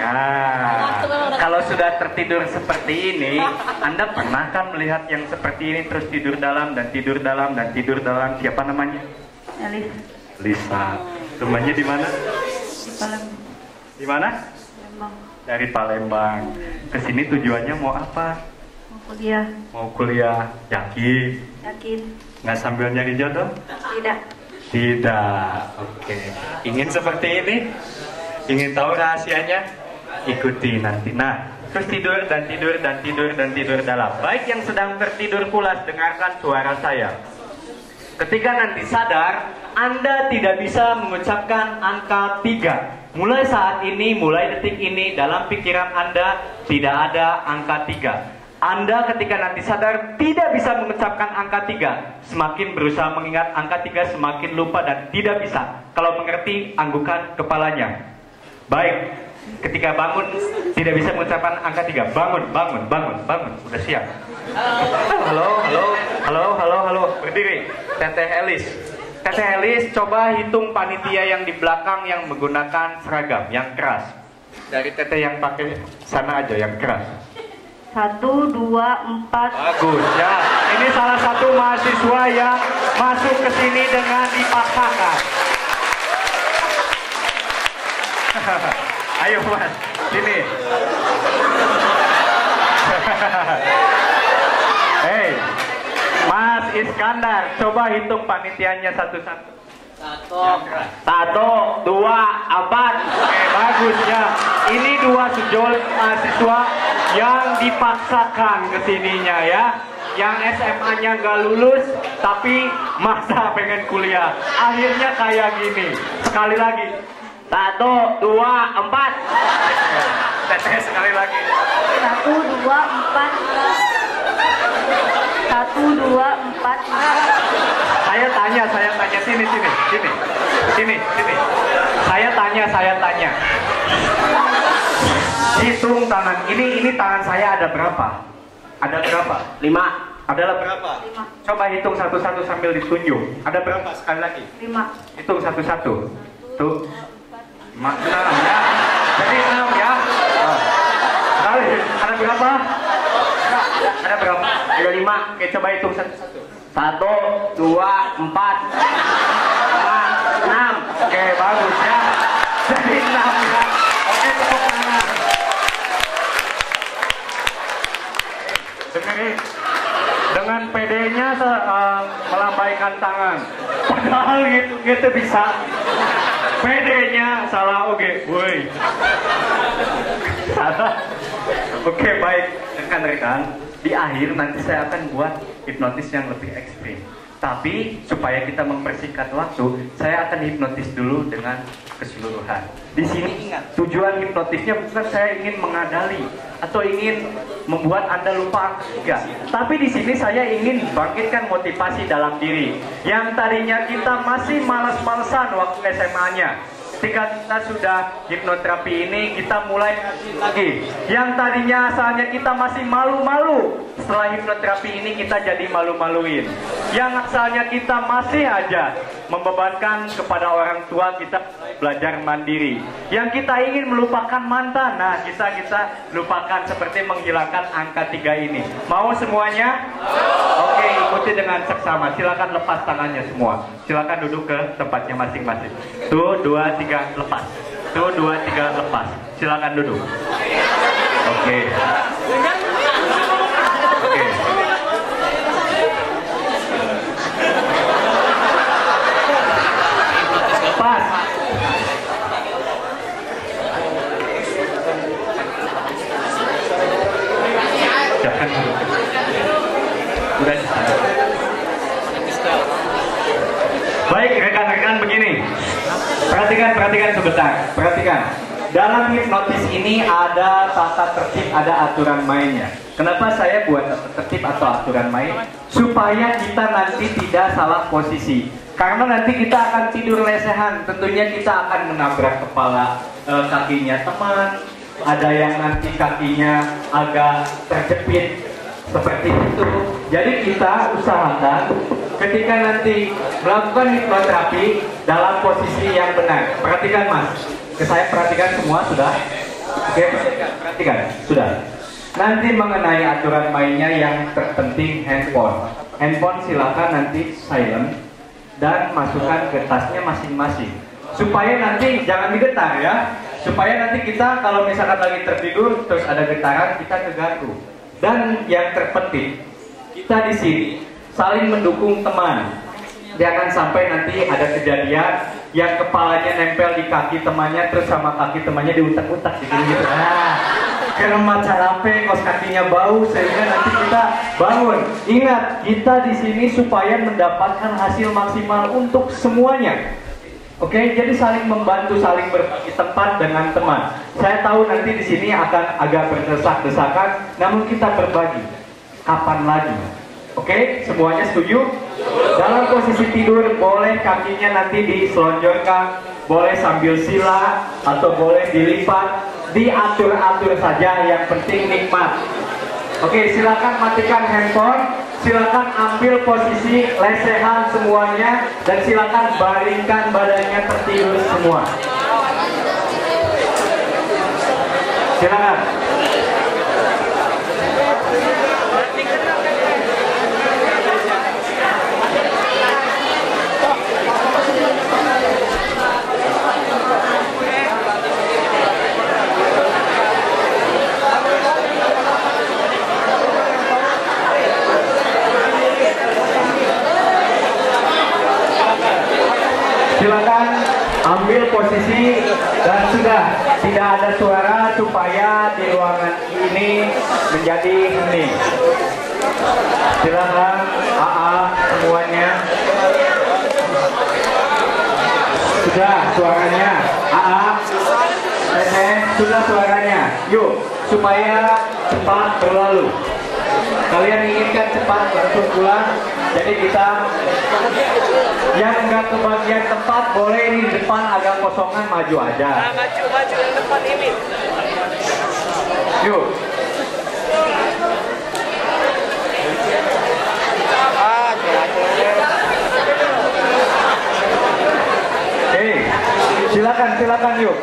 Nah, kalau sudah tertidur seperti ini, Anda pernah kan melihat yang seperti ini terus tidur dalam dan tidur dalam dan tidur dalam? Siapa namanya? Elis. Lisa. Rumahnya di mana? Di Palembang. Di mana? Palembang. Dari Palembang. Kesini tujuannya mau apa? Mau kuliah. Mau kuliah. Yakin? Yakin. Nggak sambil nyari jodoh? Tidak. Oke. Ingin seperti ini? Ingin tahu rahasianya? Ikuti nanti. Nah, terus tidur dan tidur dalam. Baik yang sedang tertidur pulas, dengarkan suara saya. Ketika nanti sadar, Anda tidak bisa mengucapkan angka 3. Mulai saat ini, mulai detik ini, dalam pikiran Anda tidak ada angka 3. Anda ketika nanti sadar tidak bisa mengucapkan angka 3. Semakin berusaha mengingat angka 3, semakin lupa dan tidak bisa. Kalau mengerti, anggukan kepalanya. Baik, ketika bangun tidak bisa mengucapkan angka 3. Bangun. Udah siap. Halo. Berdiri. Teteh Elis, coba hitung panitia yang di belakang yang menggunakan seragam yang keras. Dari teteh yang pakai sana aja yang keras. 1, 2, 4. Bagus ya. Ini salah satu mahasiswa yang masuk ke sini dengan dipaksakan. Ayo mas, sini. Hei, Mas Iskandar, coba hitung panitianya satu-satu. 1, 2, 4. Bagus ya. Ini 2 sejol mahasiswa yang dipaksakan kesininya ya. Yang SMA-nya nggak lulus, tapi maksa pengen kuliah. Akhirnya kayak gini. Sekali lagi. 1, 2, 4. Teteh sekali lagi. 1, 2, 4. 1, 2, 4. Saya tanya. Sini. Saya tanya. Hitung tangan. Ini tangan saya ada berapa? Ada berapa? 5. Adalah berapa? 5. Coba hitung satu-satu sambil ditunjuk. Ada berapa sekali lagi? 5. Hitung satu-satu. Tuh. 6 ya. Jadi 6 ya. Kali ada berapa? Ada berapa? Ada 5. Oke, coba hitung satu-satu. 1, 2, 4, 5, 6. Oke, bagus ya. Jadi 6 ya. Oke, tepuk tangan. Dengerin. Dengan PD-nya melambaikan tangan. Padahal gitu bisa. PD-nya salah oke. Woi. Salah. Oke, baik. Rekan-rekan, di akhir nanti saya akan buat hipnotis yang lebih ekstrim. Tapi supaya kita mempersingkat waktu, saya akan hipnotis dulu dengan keseluruhan. Di sini ingat, tujuan hipnotisnya bukan saya ingin mengadali atau ingin membuat Anda lupa angka 3. Tapi di sini saya ingin bangkitkan motivasi dalam diri. Yang tadinya kita masih malas-malesan waktu SMA-nya. Ketika kita sudah hipnoterapi ini, kita mulai lagi. Yang tadinya asalnya kita masih malu-malu, setelah hipnoterapi ini kita jadi malu-maluin. Yang asalnya kita masih aja membebankan kepada orang tua, kita belajar mandiri. Yang kita ingin melupakan mantan, nah kita lupakan seperti menghilangkan angka 3 ini. Mau semuanya? Oke, ikuti dengan seksama. Silakan lepas tangannya semua. Silakan duduk ke tempatnya masing-masing. Tuh, 2, 3, lepas. Tuh, 2, 3, lepas. Silakan duduk. Oke. perhatikan sebentar. Perhatikan. Dalam hipnotis ini ada tata tertib, ada aturan mainnya. Kenapa saya buat tata tertib atau aturan main? Supaya kita nanti tidak salah posisi. Karena nanti kita akan tidur lesehan. Tentunya kita akan menabrak kepala kakinya teman. Ada yang nanti kakinya agak terjepit seperti itu. Jadi kita usahakan ketika nanti melakukan hipnoterapi dalam posisi yang benar. Perhatikan Mas. Saya perhatikan semua sudah. Oke, perhatikan sudah. Nanti mengenai aturan mainnya yang terpenting handphone. Handphone silakan nanti silent dan masukkan ke tasnya masing-masing. Supaya nanti jangan digetar ya. Supaya nanti kita kalau misalkan lagi tertidur terus ada getaran kita keganggu. Dan yang terpenting kita di sini saling mendukung teman. Jangan sampai nanti ada kejadian yang kepalanya nempel di kaki temannya terus sama kaki temannya diutak-utak gitu. Nah, karena macarape kos kakinya bau sehingga nanti kita bangun. Ingat, kita di sini supaya mendapatkan hasil maksimal untuk semuanya. Oke, jadi saling membantu, saling berbagi tempat dengan teman. Saya tahu nanti di sini akan agak berdesak-desakan, namun kita berbagi. Kapan lagi? Oke, semuanya setuju? Dalam posisi tidur boleh kakinya nanti diselonjorkan, boleh sambil sila atau boleh dilipat, diatur-atur saja, yang penting nikmat. Oke, silakan matikan handphone, silakan ambil posisi lesehan semuanya, dan silakan baringkan badannya tertidur semua. Silakan. Silakan ambil posisi dan sudah tidak ada suara supaya di ruangan ini menjadi hening. Silakan AA semuanya. Sudah suaranya AA. Sudah suaranya. Yuk supaya cepat berlalu. Kalian inginkan cepat langsung pulang. Jadi kita yang enggak kebagian tempat boleh ini di depan agak kosongan maju aja. Maju yang depan ini. Yuk. Silakan yuk.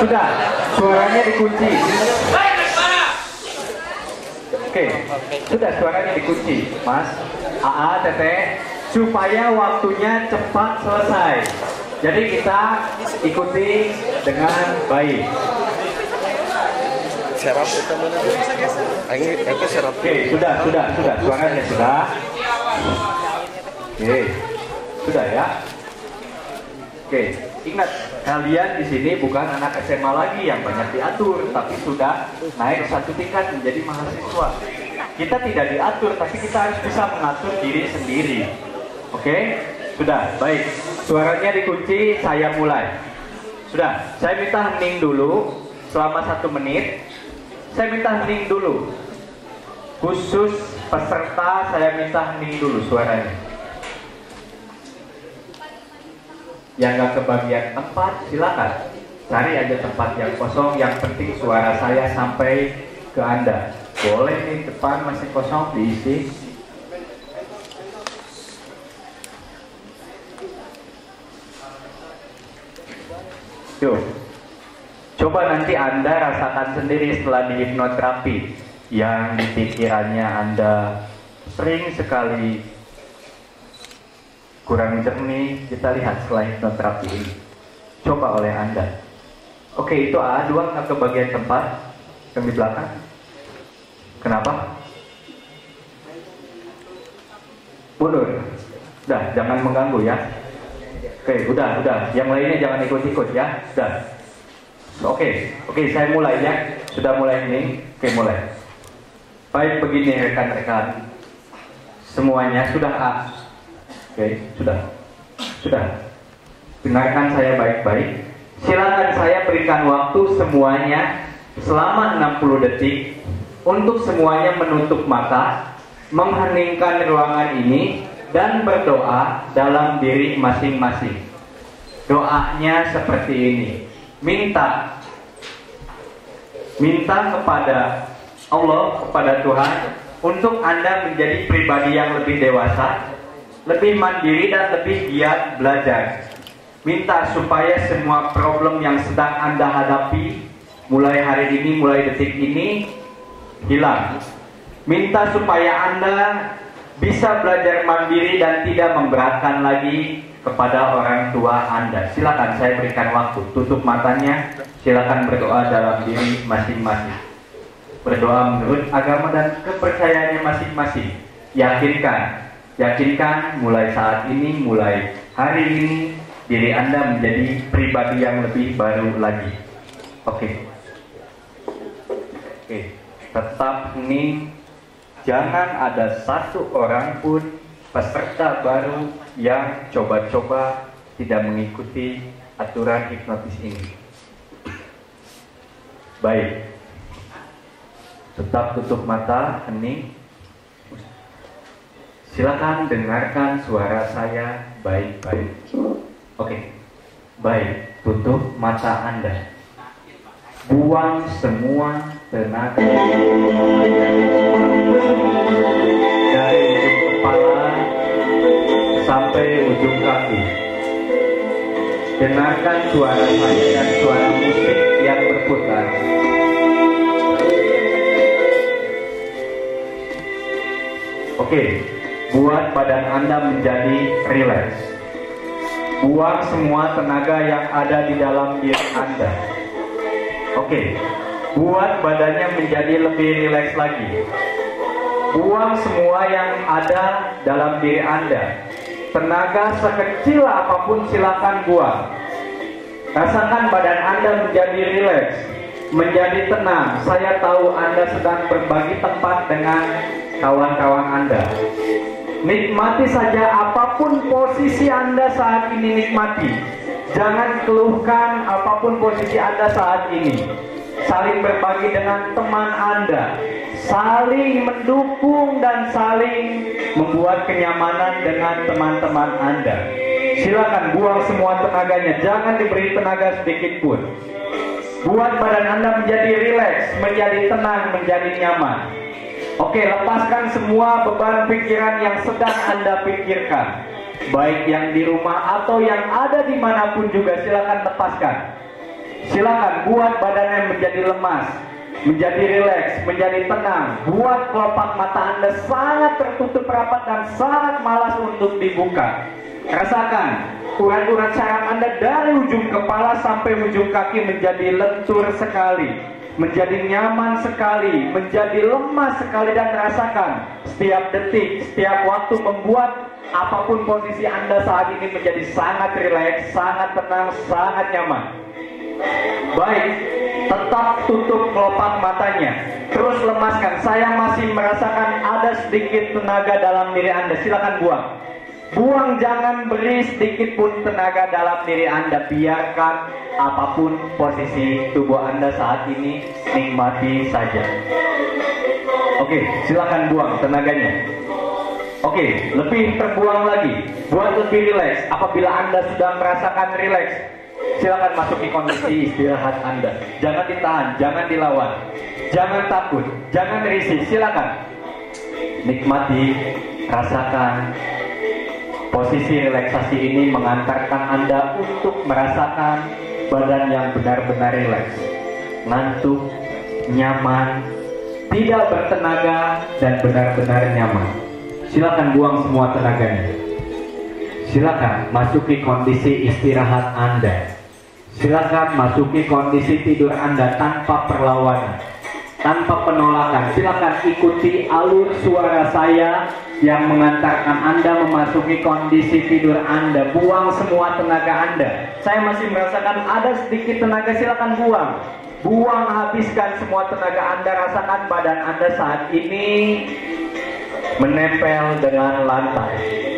Sudah, suaranya dikunci. Oke, sudah suaranya dikunci, Mas. AA, Teteh, supaya waktunya cepat selesai. Jadi kita ikuti dengan baik. Serap itu mana? Aku serap. Oke, sudah, suaranya sudah. Oke, sudah ya. Oke, ingat kalian di sini bukan anak SMA lagi yang banyak diatur, tapi sudah naik satu tingkat menjadi mahasiswa. Kita tidak diatur, tapi kita harus bisa mengatur diri sendiri. Oke, sudah baik. Suaranya dikunci, saya mulai. Sudah, saya minta hening dulu selama 1 menit. Saya minta hening dulu. Khusus peserta saya minta hening dulu suaranya. Yang gak kebagian tempat silakan cari aja tempat yang kosong. Yang penting suara saya sampai ke Anda. Boleh nih depan masih kosong diisi. Yuk, coba nanti Anda rasakan sendiri setelah di hipnoterapi. Yang di pikirannya Anda sering sekali kurang jernih, kita lihat setelah hipnoterapi ini. Coba oleh Anda. Oke, itu A2 nggak kebagian tempat yang di belakang. Kenapa? Mundur. Udah, jangan mengganggu ya. Oke, udah. Yang lainnya jangan ikut-ikut ya. Udah. Oke, saya mulai ya. Sudah mulai ini. Oke, mulai. Baik, begini rekan-rekan. Semuanya sudah A. Oke, sudah. dengarkan saya baik-baik. Silakan saya berikan waktu semuanya selama 60 detik untuk semuanya menutup mata, mengheningkan ruangan ini, dan berdoa dalam diri masing-masing. Doanya seperti ini. Minta kepada Allah, kepada Tuhan, untuk Anda menjadi pribadi yang lebih dewasa, lebih mandiri, dan lebih giat belajar. Minta supaya semua problem yang sedang Anda hadapi mulai hari ini, mulai detik ini hilang. Minta supaya Anda bisa belajar mandiri dan tidak memberatkan lagi kepada orang tua Anda. Silakan saya berikan waktu. Tutup matanya. Silakan berdoa dalam diri masing-masing. Berdoa menurut agama dan kepercayaannya masing-masing. Yakinkan mulai saat ini, mulai hari ini, diri Anda menjadi pribadi yang lebih baru lagi. Oke. Tetap hening. Jangan ada satu orang pun peserta baru yang coba-coba tidak mengikuti aturan hipnotis ini. Baik. Tetap tutup mata, hening. Silakan dengarkan suara saya baik-baik. Oke. Baik, tutup mata Anda. Buang semua tenaga dari ujung kepala sampai ujung kaki. Dengarkan suara saya dan suara musik yang berputar. Oke, buat badan Anda menjadi rileks. Buang semua tenaga yang ada di dalam diri Anda. Oke, buat badannya menjadi lebih rileks lagi. Buang semua yang ada dalam diri Anda. Tenaga sekecil apapun silakan buang. Rasakan badan Anda menjadi rileks, menjadi tenang. Saya tahu Anda sedang berbagi tempat dengan kawan-kawan Anda. Nikmati saja apapun posisi Anda saat ini, nikmati. Jangan keluhkan apapun posisi Anda saat ini. Saling berbagi dengan teman Anda, saling mendukung dan saling membuat kenyamanan dengan teman-teman Anda. Silakan buang semua tenaganya, jangan diberi tenaga sedikit pun. Buat badan Anda menjadi rileks, menjadi tenang, menjadi nyaman. Oke, lepaskan semua beban pikiran yang sedang Anda pikirkan, baik yang di rumah atau yang ada dimanapun juga. Silakan lepaskan. Silakan buat badannya menjadi lemas, menjadi rileks, menjadi tenang. Buat kelopak mata Anda sangat tertutup rapat dan sangat malas untuk dibuka. Rasakan urat-urat saraf Anda dari ujung kepala sampai ujung kaki menjadi lentur sekali, menjadi nyaman sekali, menjadi lemas sekali, dan rasakan setiap detik, setiap waktu membuat apapun posisi Anda saat ini menjadi sangat rileks, sangat tenang, sangat nyaman. Baik, tetap tutup kelopak matanya. Terus lemaskan. Saya masih merasakan ada sedikit tenaga dalam diri Anda. Silakan buang. Buang, jangan beri sedikit pun tenaga dalam diri Anda. Biarkan apapun posisi tubuh Anda saat ini, nikmati saja. Oke, silakan buang tenaganya. Oke, lebih terbuang lagi. Buat lebih rileks. Apabila Anda sudah merasakan rileks, silakan masuki kondisi istirahat Anda. Jangan ditahan, jangan dilawan, jangan takut, jangan risih. Silakan nikmati, rasakan. Posisi relaksasi ini mengantarkan Anda untuk merasakan badan yang benar-benar rileks, ngantuk, nyaman, tidak bertenaga, dan benar-benar nyaman. Silakan buang semua tenaganya. Silakan masuki kondisi istirahat Anda. Silakan masuki kondisi tidur Anda tanpa perlawanan, tanpa penolakan. Silakan ikuti alur suara saya yang mengantarkan Anda memasuki kondisi tidur Anda. Buang semua tenaga Anda. Saya masih merasakan ada sedikit tenaga, silakan buang. Buang, habiskan semua tenaga Anda. Rasakan badan Anda saat ini menempel dengan lantai.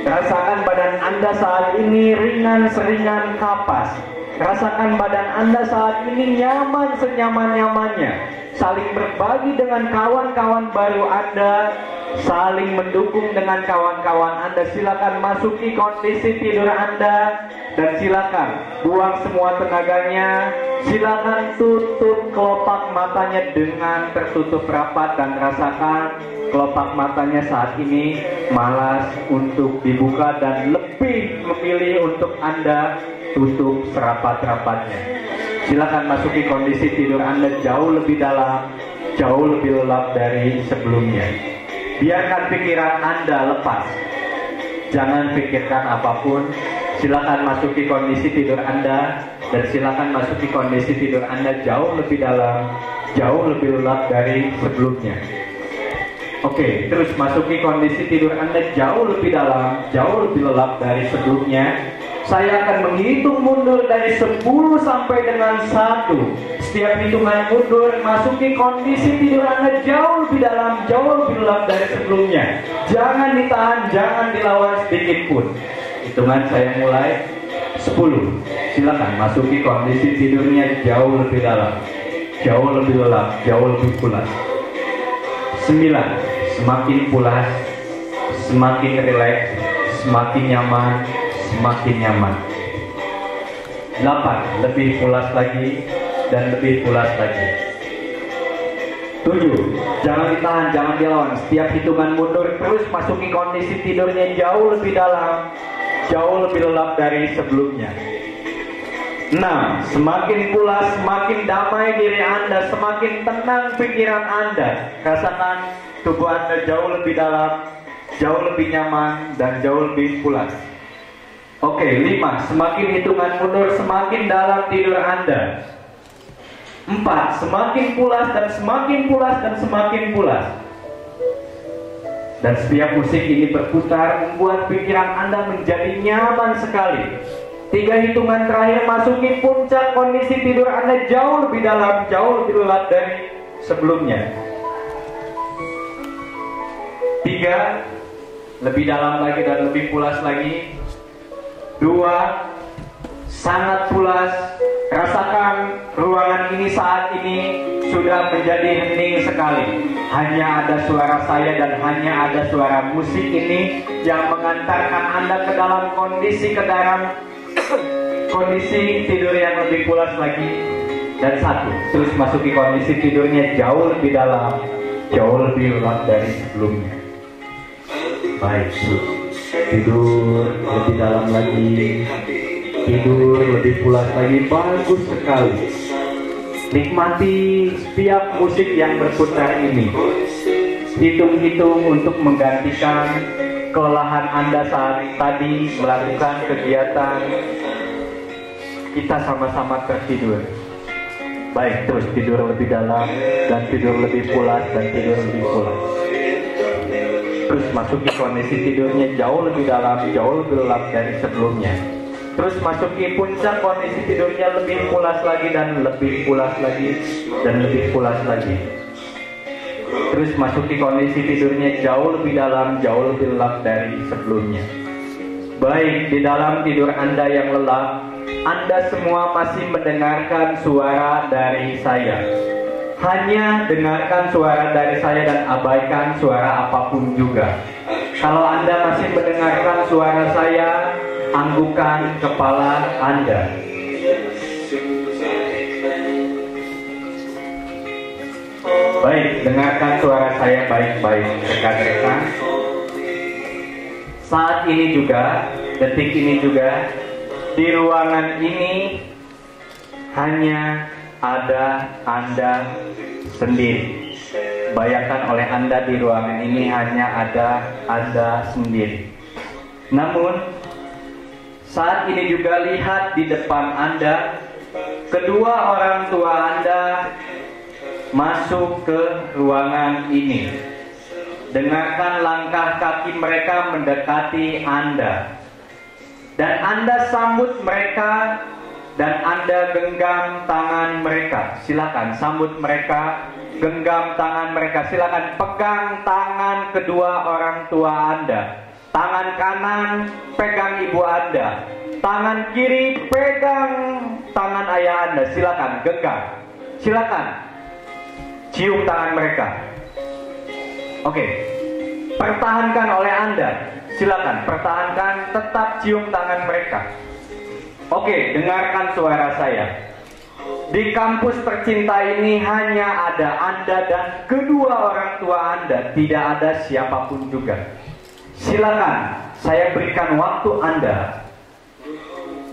Rasakan badan Anda saat ini ringan seringan kapas. Rasakan badan Anda saat ini nyaman senyaman-nyamannya. Saling berbagi dengan kawan-kawan baru Anda, saling mendukung dengan kawan-kawan Anda. Silakan masuki kondisi tidur Anda dan silakan buang semua tenaganya. Silakan tutup kelopak matanya dengan tertutup rapat dan rasakan kelopak matanya saat ini malas untuk dibuka dan lebih memilih untuk Anda tutup serapat-rapatnya. Silakan masuki kondisi tidur Anda jauh lebih dalam, jauh lebih lelap dari sebelumnya. Biarkan pikiran Anda lepas. Jangan pikirkan apapun. Silakan masuki kondisi tidur Anda dan silakan masuki kondisi tidur Anda jauh lebih dalam, jauh lebih lelap dari sebelumnya. Oke, terus masuki kondisi tidur Anda jauh lebih dalam, jauh lebih lelap dari sebelumnya. Saya akan menghitung mundur dari 10 sampai dengan 1. Setiap hitungan mundur, masuki kondisi tidur Anda jauh lebih dalam, jauh lebih lelap dari sebelumnya. Jangan ditahan, jangan dilawan sedikit pun. Hitungan saya mulai 10. Silakan masuki kondisi tidurnya jauh lebih dalam, jauh lebih lelap, jauh lebih pulas. 9. Semakin pulas, semakin rileks, semakin nyaman, semakin nyaman. 8. Lebih pulas lagi dan lebih pulas lagi. 7. Jangan ditahan, jangan dilawan. Setiap hitungan mundur terus masuki kondisi tidurnya jauh lebih dalam, jauh lebih lelap dari sebelumnya. 6. Semakin pulas, semakin damai diri Anda, semakin tenang pikiran Anda. Rasakan tubuh Anda jauh lebih dalam, jauh lebih nyaman, dan jauh lebih pulas. Oke, 5. Semakin hitungan mundur, semakin dalam tidur Anda. 4. Semakin pulas dan semakin pulas dan semakin pulas. Dan setiap musik ini berputar membuat pikiran Anda menjadi nyaman sekali. 3 hitungan terakhir masuki puncak kondisi tidur Anda jauh lebih dalam, jauh lebih lelap dari sebelumnya. 3. Lebih dalam lagi dan lebih pulas lagi. 2. Sangat pulas. Rasakan ruangan ini saat ini sudah menjadi hening sekali. Hanya ada suara saya dan hanya ada suara musik ini yang mengantarkan Anda ke dalam kondisi tidur yang lebih pulas lagi. Dan 1. Terus masuki kondisi tidurnya jauh lebih dalam, jauh lebih lelap dari sebelumnya. Baik, tidur lebih dalam lagi, tidur lebih pulas lagi. Bagus sekali. Nikmati setiap musik yang berputar ini. Hitung-hitung untuk menggantikan kelelahan Anda saat tadi melakukan kegiatan. Kita sama-sama tertidur. Baik, terus tidur lebih dalam dan tidur lebih pulas dan tidur lebih pulas. Terus masuki kondisi tidurnya jauh lebih dalam, jauh lebih lelap dari sebelumnya. Terus masuki puncak kondisi tidurnya lebih pulas lagi dan lebih pulas lagi dan lebih pulas lagi. Terus masuki kondisi tidurnya jauh lebih dalam, jauh lebih lelap dari sebelumnya. Baik, di dalam tidur Anda yang lelap, Anda semua masih mendengarkan suara dari saya. Hanya dengarkan suara dari saya dan abaikan suara apapun juga. Kalau Anda masih mendengarkan suara saya, anggukan kepala Anda. Baik, dengarkan suara saya baik-baik, rekan-rekan. Saat ini juga, detik ini juga, di ruangan ini hanya ada Anda sendiri. Bayangkan oleh Anda di ruangan ini hanya ada Anda sendiri. Namun saat ini juga lihat di depan Anda, kedua orang tua Anda masuk ke ruangan ini. Dengarkan langkah kaki mereka mendekati Anda. Dan Anda sambut mereka dan Anda genggam tangan mereka. Silakan sambut mereka, genggam tangan mereka. Silakan pegang tangan kedua orang tua Anda. Tangan kanan pegang ibu Anda, tangan kiri pegang tangan ayah Anda. Silakan genggam, silakan cium tangan mereka. Oke, pertahankan oleh Anda. Silakan pertahankan, tetap cium tangan mereka. Oke, dengarkan suara saya. Di kampus tercinta ini hanya ada Anda dan kedua orang tua Anda, tidak ada siapapun juga. Silakan, saya berikan waktu Anda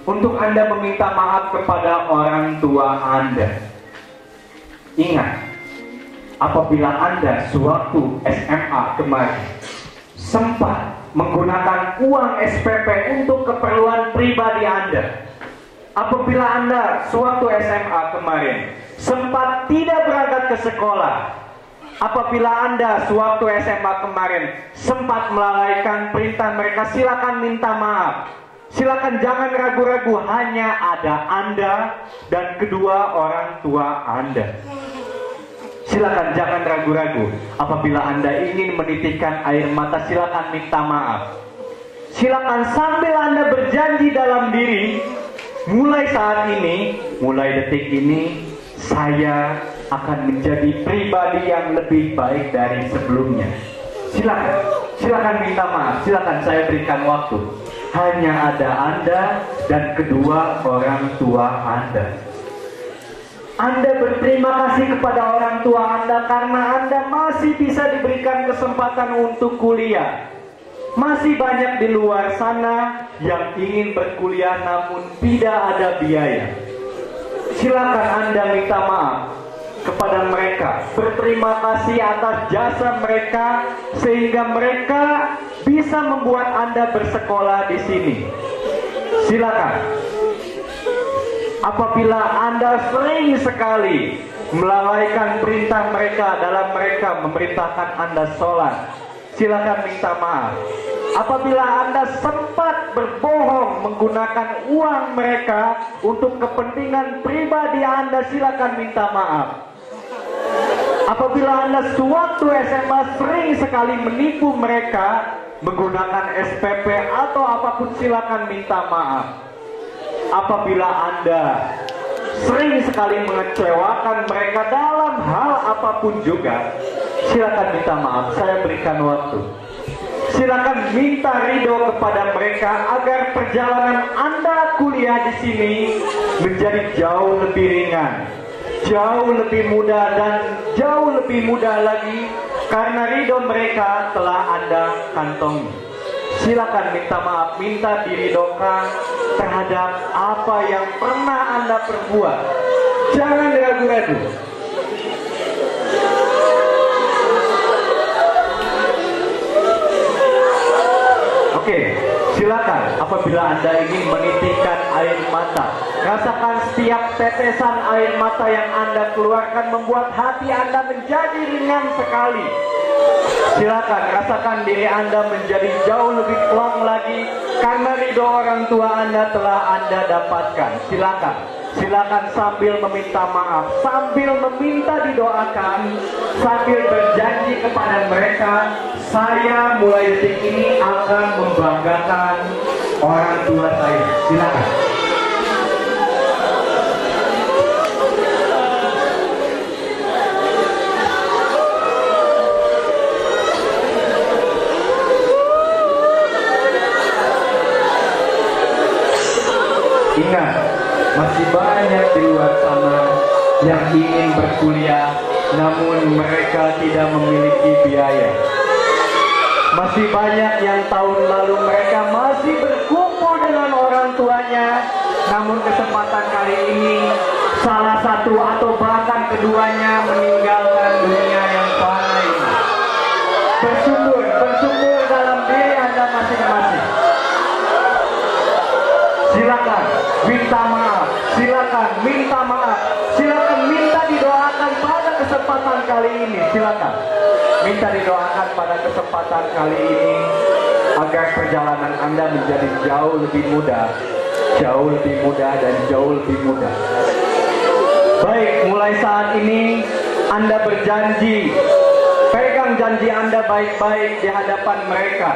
untuk Anda meminta maaf kepada orang tua Anda. Ingat, apabila Anda sewaktu SMA kemarin sempat menggunakan uang SPP untuk keperluan pribadi Anda, apabila Anda sewaktu SMA kemarin sempat tidak berangkat ke sekolah, apabila Anda sewaktu SMA kemarin sempat melalaikan perintah mereka, silakan minta maaf. Silakan jangan ragu-ragu, hanya ada Anda dan kedua orang tua Anda. Silakan jangan ragu-ragu. Apabila Anda ingin menitikkan air mata, silakan minta maaf. Silakan sambil Anda berjanji dalam diri, mulai saat ini, mulai detik ini, saya akan menjadi pribadi yang lebih baik dari sebelumnya. Silakan, silakan minta maaf, silakan, saya berikan waktu. Hanya ada Anda dan kedua orang tua Anda. Anda berterima kasih kepada orang tua Anda karena Anda masih bisa diberikan kesempatan untuk kuliah. Masih banyak di luar sana yang ingin berkuliah namun tidak ada biaya. Silakan Anda minta maaf kepada mereka, berterima kasih atas jasa mereka sehingga mereka bisa membuat Anda bersekolah di sini. Silakan. Apabila Anda sering sekali melalaikan perintah mereka dalam mereka memerintahkan Anda sholat, silakan minta maaf. Apabila Anda sempat berbohong menggunakan uang mereka untuk kepentingan pribadi Anda, silakan minta maaf. Apabila Anda sewaktu SMA sering sekali menipu mereka menggunakan SPP atau apapun, silakan minta maaf. Apabila Anda sering sekali mengecewakan mereka dalam hal apapun juga, silakan minta maaf, saya berikan waktu. Silakan minta ridho kepada mereka agar perjalanan Anda kuliah di sini menjadi jauh lebih ringan, jauh lebih mudah, dan jauh lebih mudah lagi karena ridho mereka telah Anda kantongi. Silakan minta maaf, minta diridhokan terhadap apa yang pernah Anda perbuat. Jangan ragu-ragu. Oke, silakan. Apabila Anda ingin menitikkan air mata, rasakan setiap tetesan air mata yang Anda keluarkan membuat hati Anda menjadi ringan sekali. Silakan rasakan diri Anda menjadi jauh lebih plong lagi karena ridho orang tua Anda telah Anda dapatkan. Silakan, silakan sambil meminta maaf, sambil meminta didoakan, sambil berjanji kepada mereka, saya mulai detik ini akan membanggakan orang tua saya. Silakan. Ingat, masih banyak di luar sana yang ingin berkuliah namun mereka tidak memiliki biaya. Masih banyak yang tahun lalu mereka masih berkumpul dengan orang tuanya, namun kesempatan kali ini salah satu atau bahkan keduanya meninggalkan dunia yang fana ini. Bersyukur dalam diri Anda masing-masing. Silakan minta maaf, silakan minta maaf, silakan minta didoakan pada kesempatan kali ini. Silakan minta didoakan pada kesempatan kali ini agar perjalanan Anda menjadi jauh lebih mudah, jauh lebih mudah dan jauh lebih mudah. Baik, mulai saat ini Anda berjanji, pegang janji Anda baik-baik di hadapan mereka.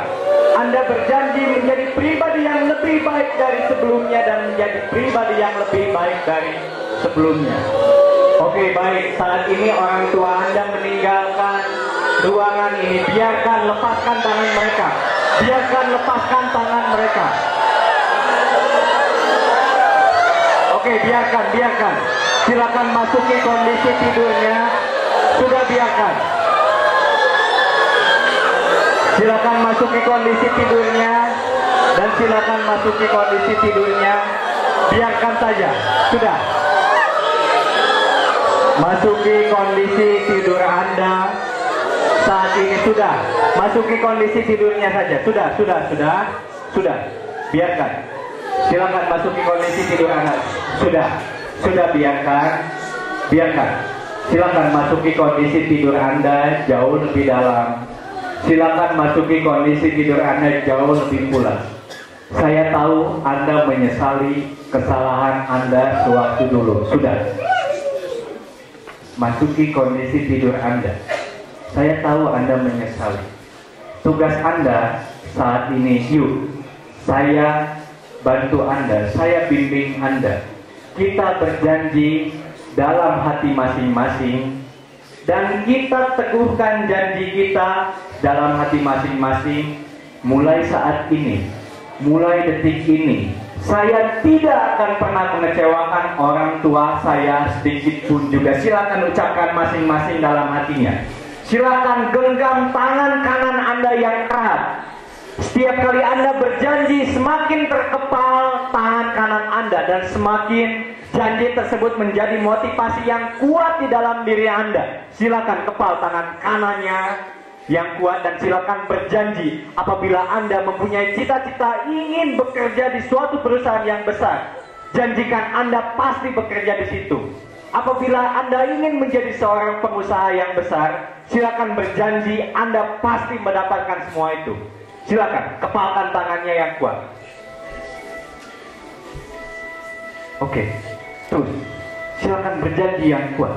Anda berjanji menjadi pribadi yang lebih baik dari sebelumnya dan menjadi pribadi yang lebih baik dari sebelumnya. Oke, baik. Saat ini orang tua Anda meninggalkan ruangan ini. Biarkan, lepaskan tangan mereka. Biarkan, lepaskan tangan mereka. Oke, biarkan. Silakan masuki kondisi tidurnya. Sudah, biarkan. Silakan masuki kondisi tidurnya. Dan silakan masuki kondisi tidurnya. Biarkan saja. Sudah. Masuki kondisi tidur Anda saat ini. Sudah. Masuki kondisi tidurnya saja. Sudah. Biarkan. Silakan masuki kondisi tidur Anda. Sudah, biarkan. Silakan masuki kondisi tidur Anda jauh lebih dalam. Silakan masuki kondisi tidur Anda jauh lebih pulas. Saya tahu Anda menyesali kesalahan Anda sewaktu dulu. Sudah. Masuki kondisi tidur Anda. Saya tahu Anda menyesali. Tugas Anda saat ini, yuk, saya bantu Anda, saya bimbing Anda. Kita berjanji dalam hati masing-masing dan kita teguhkan janji kita dalam hati masing-masing. Mulai saat ini, mulai detik ini, saya tidak akan pernah mengecewakan orang tua saya sedikit pun juga. Silakan ucapkan masing-masing dalam hatinya. Silakan genggam tangan kanan Anda yang erat. Setiap kali Anda berjanji, semakin terkepal tangan kanan Anda dan semakin janji tersebut menjadi motivasi yang kuat di dalam diri Anda. Silakan kepal tangan kanannya yang kuat dan silakan berjanji apabila Anda mempunyai cita-cita ingin bekerja di suatu perusahaan yang besar. Janjikan Anda pasti bekerja di situ. Apabila Anda ingin menjadi seorang pengusaha yang besar, silakan berjanji Anda pasti mendapatkan semua itu. Silakan kepalkan tangannya yang kuat. Oke, terus silakan berjanji yang kuat.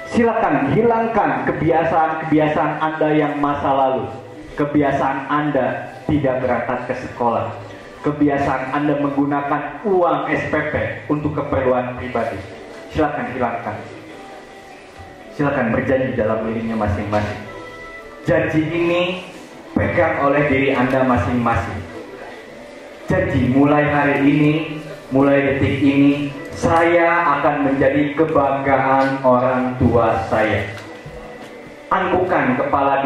Silakan hilangkan kebiasaan-kebiasaan Anda yang masa lalu. Kebiasaan Anda tidak berangkat ke sekolah. Kebiasaan Anda menggunakan uang SPP untuk keperluan pribadi. Silakan hilangkan. Silakan berjanji dalam dirinya masing-masing. Janji ini pegang oleh diri Anda masing-masing. Janji mulai hari ini, mulai detik ini, saya akan menjadi kebanggaan orang tua saya. Anggukan kepala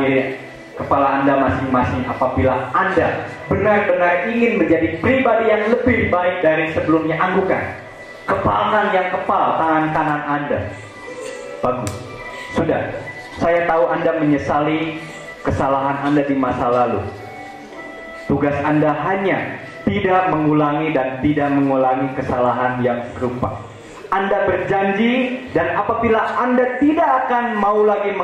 Anda masing-masing apabila Anda benar-benar ingin menjadi pribadi yang lebih baik dari sebelumnya. Anggukan. Kepalkan yang kepal tangan kanan Anda. Bagus. Sudah. Saya tahu Anda menyesali kesalahan Anda di masa lalu. Tugas Anda hanya tidak mengulangi dan tidak mengulangi kesalahan yang serupa. Anda berjanji dan apabila Anda tidak akan mau lagi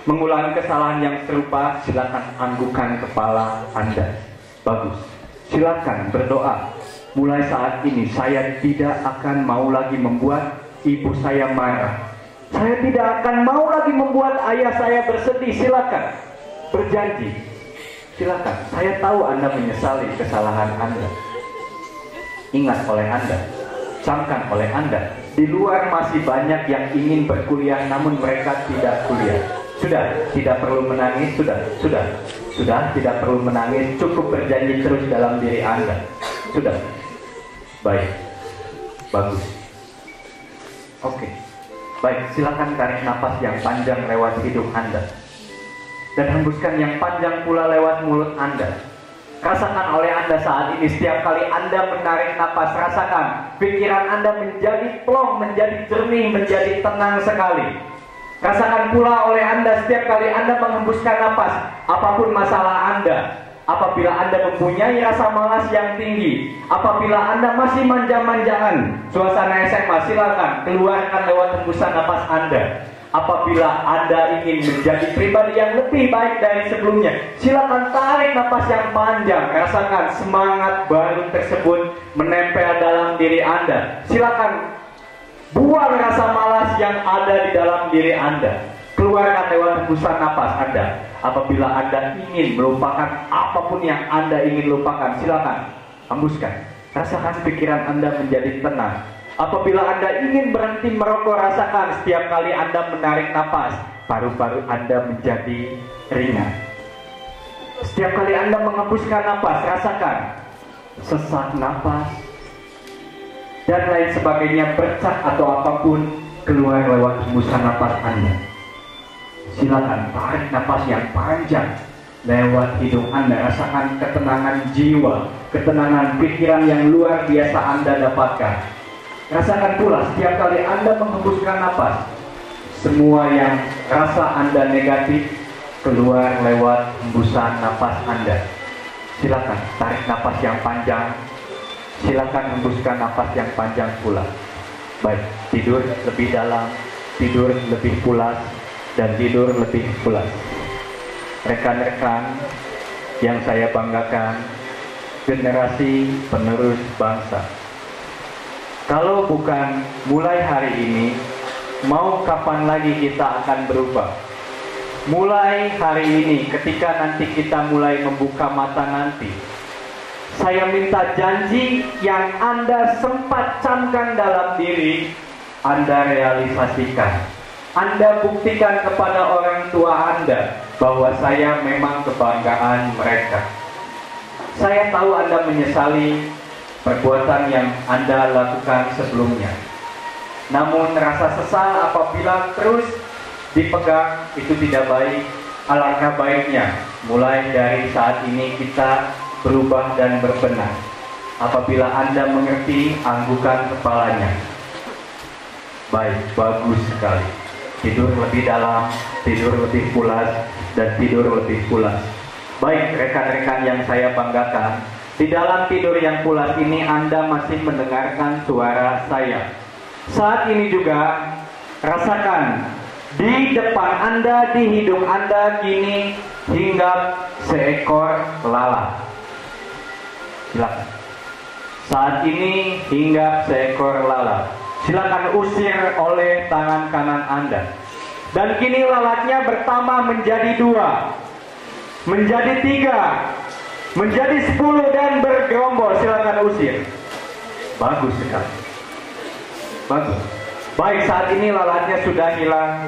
mengulangi kesalahan yang serupa, silakan anggukan kepala Anda. Bagus. Silakan berdoa. Mulai saat ini saya tidak akan mau lagi membuat ibu saya marah. Saya tidak akan mau lagi membuat ayah saya bersedih. Silakan berjanji. Silakan. Saya tahu Anda menyesali kesalahan Anda. Ingat oleh Anda, camkan oleh Anda, di luar masih banyak yang ingin berkuliah namun mereka tidak kuliah. Sudah, tidak perlu menangis. Sudah, tidak perlu menangis. Cukup berjanji terus dalam diri Anda. Sudah. Baik. Bagus. Oke. Baik, silakan tarik napas yang panjang lewat hidung Anda. Dan hembuskan yang panjang pula lewat mulut Anda. Rasakan oleh Anda saat ini, setiap kali Anda menarik napas, rasakan pikiran Anda menjadi plong, menjadi jernih, menjadi tenang sekali. Rasakan pula oleh Anda setiap kali Anda menghembuskan napas, apapun masalah Anda, apabila Anda mempunyai rasa malas yang tinggi, apabila Anda masih manja-manjaan suasana SMA, silakan keluarkan lewat hembusan napas Anda. Apabila Anda ingin menjadi pribadi yang lebih baik dari sebelumnya, silakan tarik napas yang panjang. Rasakan semangat baru tersebut menempel dalam diri Anda. Silakan buang rasa malas yang ada di dalam diri Anda. keluarkan lewat hembusan napas Anda. Apabila Anda ingin melupakan apapun yang Anda ingin lupakan, silakan hembuskan. Rasakan pikiran Anda menjadi tenang. Apabila Anda ingin berhenti merokok, rasakan setiap kali Anda menarik napas, paru-paru Anda menjadi ringan. Setiap kali Anda menghembuskan napas, rasakan sesak napas dan lain sebagainya, bercak atau apapun keluar lewat hembusan napas Anda. Silakan tarik napas yang panjang lewat hidung Anda. Rasakan ketenangan jiwa, ketenangan pikiran yang luar biasa Anda dapatkan. Rasakan pula setiap kali Anda menghembuskan napas, semua yang rasa Anda negatif keluar lewat hembusan napas Anda. Silakan tarik napas yang panjang. Silakan hembuskan napas yang panjang pula. Baik, tidur lebih dalam, tidur lebih pulas, dan tidur lebih pulas. Rekan-rekan yang saya banggakan, generasi penerus bangsa. Kalau bukan mulai hari ini, mau kapan lagi kita akan berubah? Mulai hari ini, ketika nanti kita mulai membuka mata nanti, saya minta janji yang Anda sempat camkan dalam diri, Anda realisasikan. Anda buktikan kepada orang tua Anda bahwa saya memang kebanggaan mereka. Saya tahu Anda menyesali perbuatan yang Anda lakukan sebelumnya. Namun rasa sesal apabila terus dipegang itu tidak baik. Alangkah baiknya mulai dari saat ini kita berubah dan berbenah. Apabila Anda mengerti, anggukan kepalanya. Baik, bagus sekali. Tidur lebih dalam, tidur lebih pulas, dan tidur lebih pulas. Baik, rekan-rekan yang saya banggakan, di dalam tidur yang pulas ini Anda masih mendengarkan suara saya. Saat ini juga rasakan di depan Anda, di hidung Anda kini hinggap seekor lalat. Silakan. Saat ini hinggap seekor lalat. Silakan usir oleh tangan kanan Anda. Dan kini lalatnya bertambah menjadi 2, menjadi 3, menjadi 10 dan bergerombol. Silakan usir. Bagus sekali. Bagus. Baik, saat ini lalatnya sudah hilang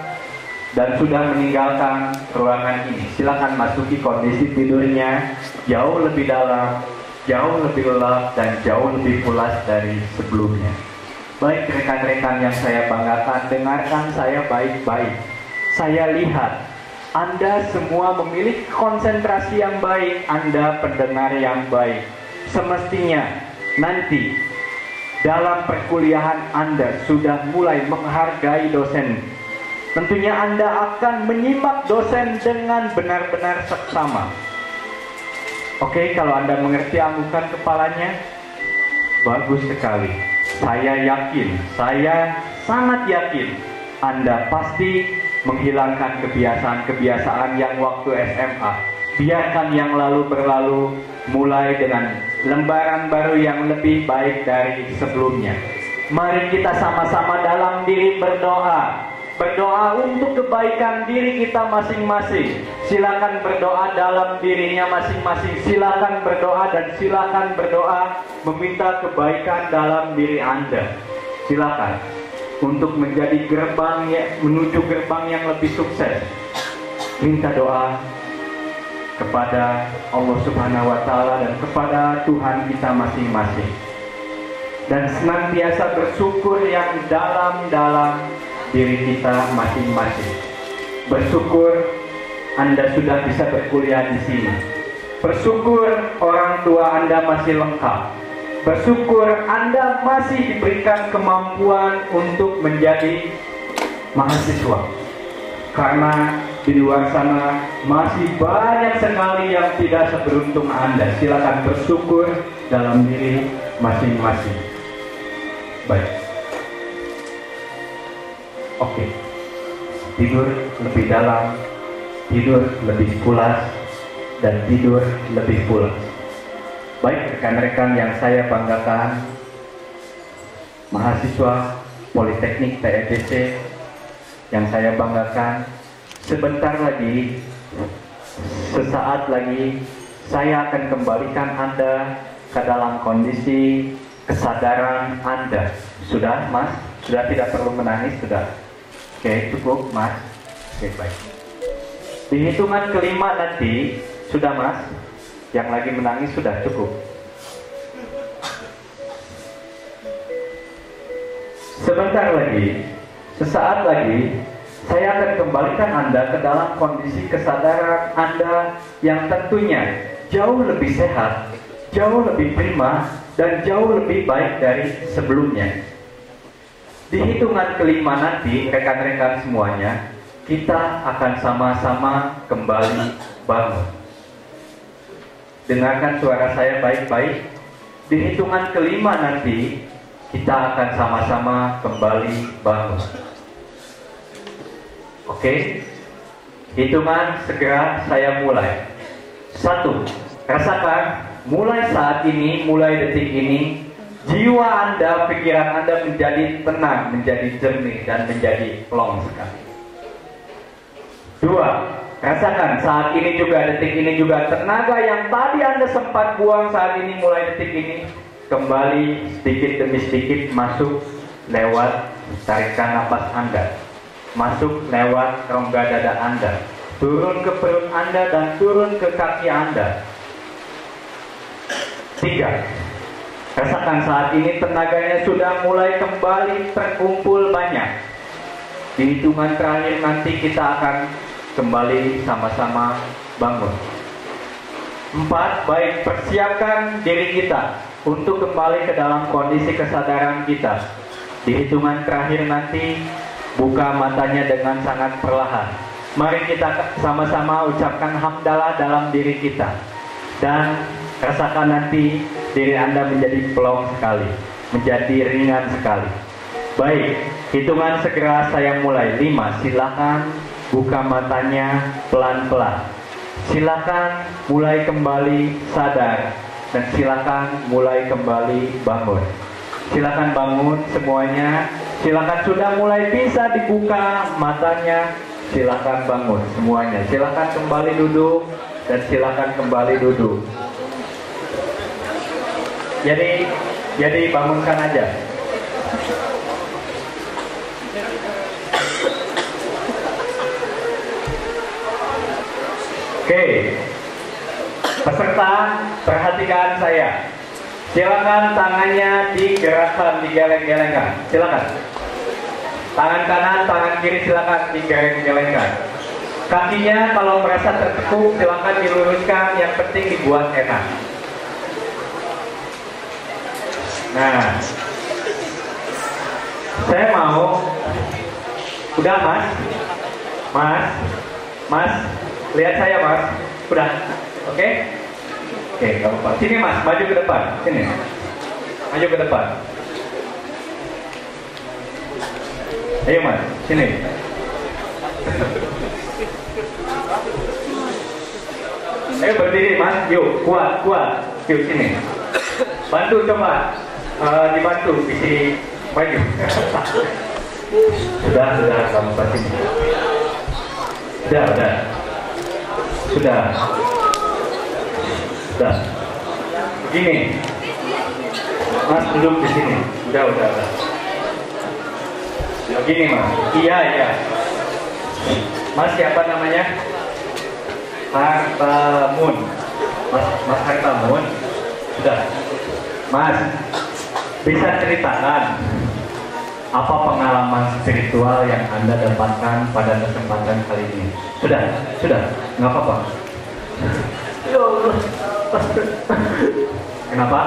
dan sudah meninggalkan ruangan ini. Silakan masuki kondisi tidurnya jauh lebih dalam, jauh lebih lelap, dan jauh lebih pulas dari sebelumnya. Baik, rekan-rekan yang saya banggakan, dengarkan saya baik-baik. Saya lihat Anda semua memiliki konsentrasi yang baik, Anda pendengar yang baik. Semestinya nanti dalam perkuliahan Anda sudah mulai menghargai dosen. Tentunya Anda akan menyimak dosen dengan benar-benar seksama. Oke, kalau Anda mengerti, anggukan kepalanya. Bagus sekali. Saya yakin, saya sangat yakin Anda pasti menghilangkan kebiasaan-kebiasaan yang waktu SMA. Biarkan yang lalu berlalu, mulai dengan lembaran baru yang lebih baik dari sebelumnya. Mari kita sama-sama dalam diri berdoa. Berdoa untuk kebaikan diri kita masing-masing. Silakan berdoa dalam dirinya masing-masing. Silakan berdoa dan silakan berdoa meminta kebaikan dalam diri Anda. Silakan untuk menjadi gerbang menuju gerbang yang lebih sukses. Minta doa kepada Allah Subhanahu wa Ta'ala dan kepada Tuhan kita masing-masing. Dan senantiasa bersyukur yang dalam-dalam diri kita masing-masing. Bersyukur Anda sudah bisa berkuliah di sini. Bersyukur orang tua Anda masih lengkap. Bersyukur Anda masih diberikan kemampuan untuk menjadi mahasiswa. Karena di luar sana masih banyak sekali yang tidak seberuntung Anda. Silakan bersyukur dalam diri masing-masing. Baik. Oke, tidur lebih dalam, tidur lebih pulas, dan tidur lebih pulas. Baik, rekan-rekan yang saya banggakan, mahasiswa Politeknik TEBC yang saya banggakan, sebentar lagi, sesaat lagi, saya akan kembalikan Anda ke dalam kondisi kesadaran Anda. Sudah, Mas? Sudah tidak perlu menangis, sudah? Oke, cukup, Mas. Oke, baik. Di hitungan kelima nanti, sudah, Mas? Yang lagi menangis sudah cukup. Sebentar lagi, sesaat lagi, saya akan kembalikan Anda ke dalam kondisi kesadaran Anda yang tentunya jauh lebih sehat, jauh lebih prima, dan jauh lebih baik dari sebelumnya. Di hitungan kelima nanti, rekan-rekan semuanya, kita akan sama-sama kembali bangun. Dengarkan suara saya baik-baik. Di hitungan kelima nanti, kita akan sama-sama kembali bangun. Oke? Hitungan segera saya mulai. 1. Rasakan, mulai saat ini, mulai detik ini, jiwa Anda, pikiran Anda menjadi tenang, menjadi jernih, dan menjadi plong sekali. 2. Rasakan saat ini juga, detik ini juga, tenaga yang tadi Anda sempat buang saat ini, mulai detik ini, kembali sedikit demi sedikit masuk lewat tarikan napas Anda, masuk lewat rongga dada Anda, turun ke perut Anda dan turun ke kaki Anda. 3. Rasakan saat ini tenaganya sudah mulai kembali terkumpul banyak. Di hitungan terakhir nanti kita akan kembali sama-sama bangun. 4. Baik, persiapkan diri kita untuk kembali ke dalam kondisi kesadaran kita. Di hitungan terakhir nanti, buka matanya dengan sangat perlahan. Mari kita sama-sama ucapkan hamdalah dalam diri kita. Dan rasakan nanti diri Anda menjadi plong sekali, menjadi ringan sekali. Baik, hitungan segera saya mulai. 5, silakan buka matanya pelan-pelan. Silakan mulai kembali sadar. Dan silakan mulai kembali bangun. Silakan bangun semuanya. Silakan sudah mulai bisa dibuka matanya. Silakan bangun semuanya. Silakan kembali duduk dan silakan kembali duduk. Jadi bangunkan aja. Oke. Peserta, perhatikan saya. Silakan tangannya digerakkan, digeleng-gelengkan. Silakan. Tangan kanan, tangan kiri silakan digeleng-gelengkan. Kakinya kalau merasa tertekuk silakan diluruskan. Yang penting dibuat enak. Nah, saya mau. Udah, Mas, lihat saya, Mas. Udah. Oke? Oke, gak apa-apa. Sini, Mas, maju ke depan. Sini. Maju ke depan. Ayo, Mas, sini. Ayo berdiri, Mas. Yuk, kuat. Yuk, sini. Bantu coba. Dibantu, isi maju. Sudah, kamu pasti. Sudah. Begini, Mas duduk di sini. Udah. Begini, Mas. Iya. Mas siapa namanya? Hartamun. Mas Hartamun. Sudah. Mas, bisa ceritakan apa pengalaman spiritual yang Anda dapatkan pada kesempatan kali ini? Sudah, nggak apa-apa. Ya Allah. Kenapa?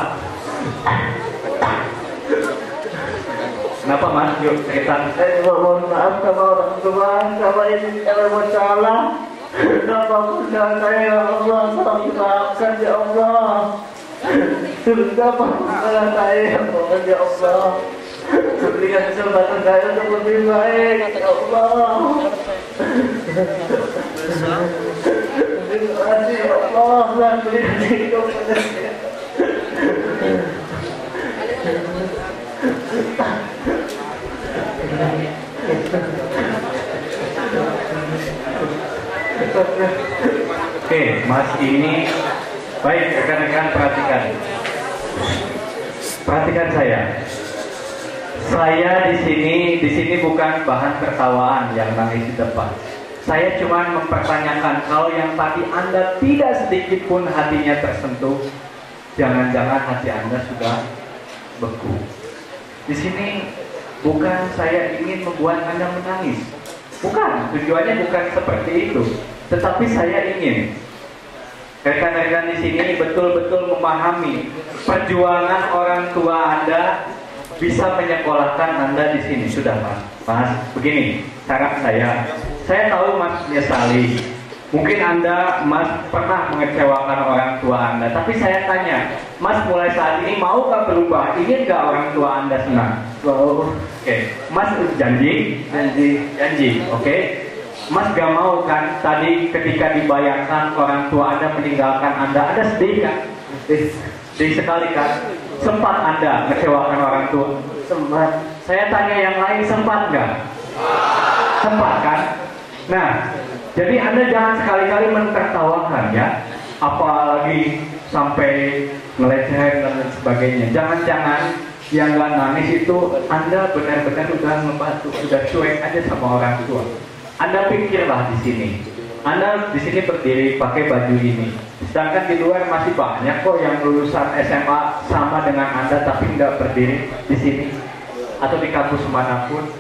Kenapa, Mas? Yuk cerita. Saya mohon maaf sama orang tua, sama ini kalau bersalah. Apapun saya, ya Allah, tolong maafkan ya Allah. Sudah apapun saya, mohon ya Allah. Berikan kesempatan saya untuk lebih baik, ya Allah. Terima kasih ya Allah, dan berikan hidup pada saya. Oke, Mas ini baik, rekan-rekan perhatikan. Perhatikan saya. Saya di sini bukan bahan tertawaan yang nangis di depan. Saya cuma mempertanyakan kalau yang tadi Anda tidak sedikit pun hatinya tersentuh, jangan-jangan hati Anda sudah beku. Di sini bukan saya ingin membuat Anda menangis. Bukan, tujuannya bukan seperti itu. Tetapi saya ingin rekan-rekan di sini betul-betul memahami perjuangan orang tua Anda bisa menyekolahkan Anda di sini. Sudah, Mas. Mas, begini, saran saya tahu Mas menyesali. Mungkin Mas pernah mengecewakan orang tua Anda. Tapi saya tanya, Mas mulai saat ini maukah berubah? Ingin nggak orang tua Anda senang? Oke. Mas janji. Oke. Mas gak mau kan tadi ketika dibayangkan orang tua Anda meninggalkan Anda sedih kan? Sedih sekali kan? Sempat Anda mengecewakan orang tua? Sempat. Saya tanya yang lain, sempat nggak? Sempat kan? Nah, jadi Anda jangan sekali-kali mentertawakan ya, apalagi sampai ngelecehin dan sebagainya. Jangan-jangan yang nggak nangis itu Anda benar-benar udah membantu, udah cuek aja sama orang tua. Anda pikirlah di sini. Anda di sini berdiri pakai baju ini. Sedangkan di luar masih banyak kok yang lulusan SMA sama dengan Anda tapi nggak berdiri di sini atau di kampus manapun.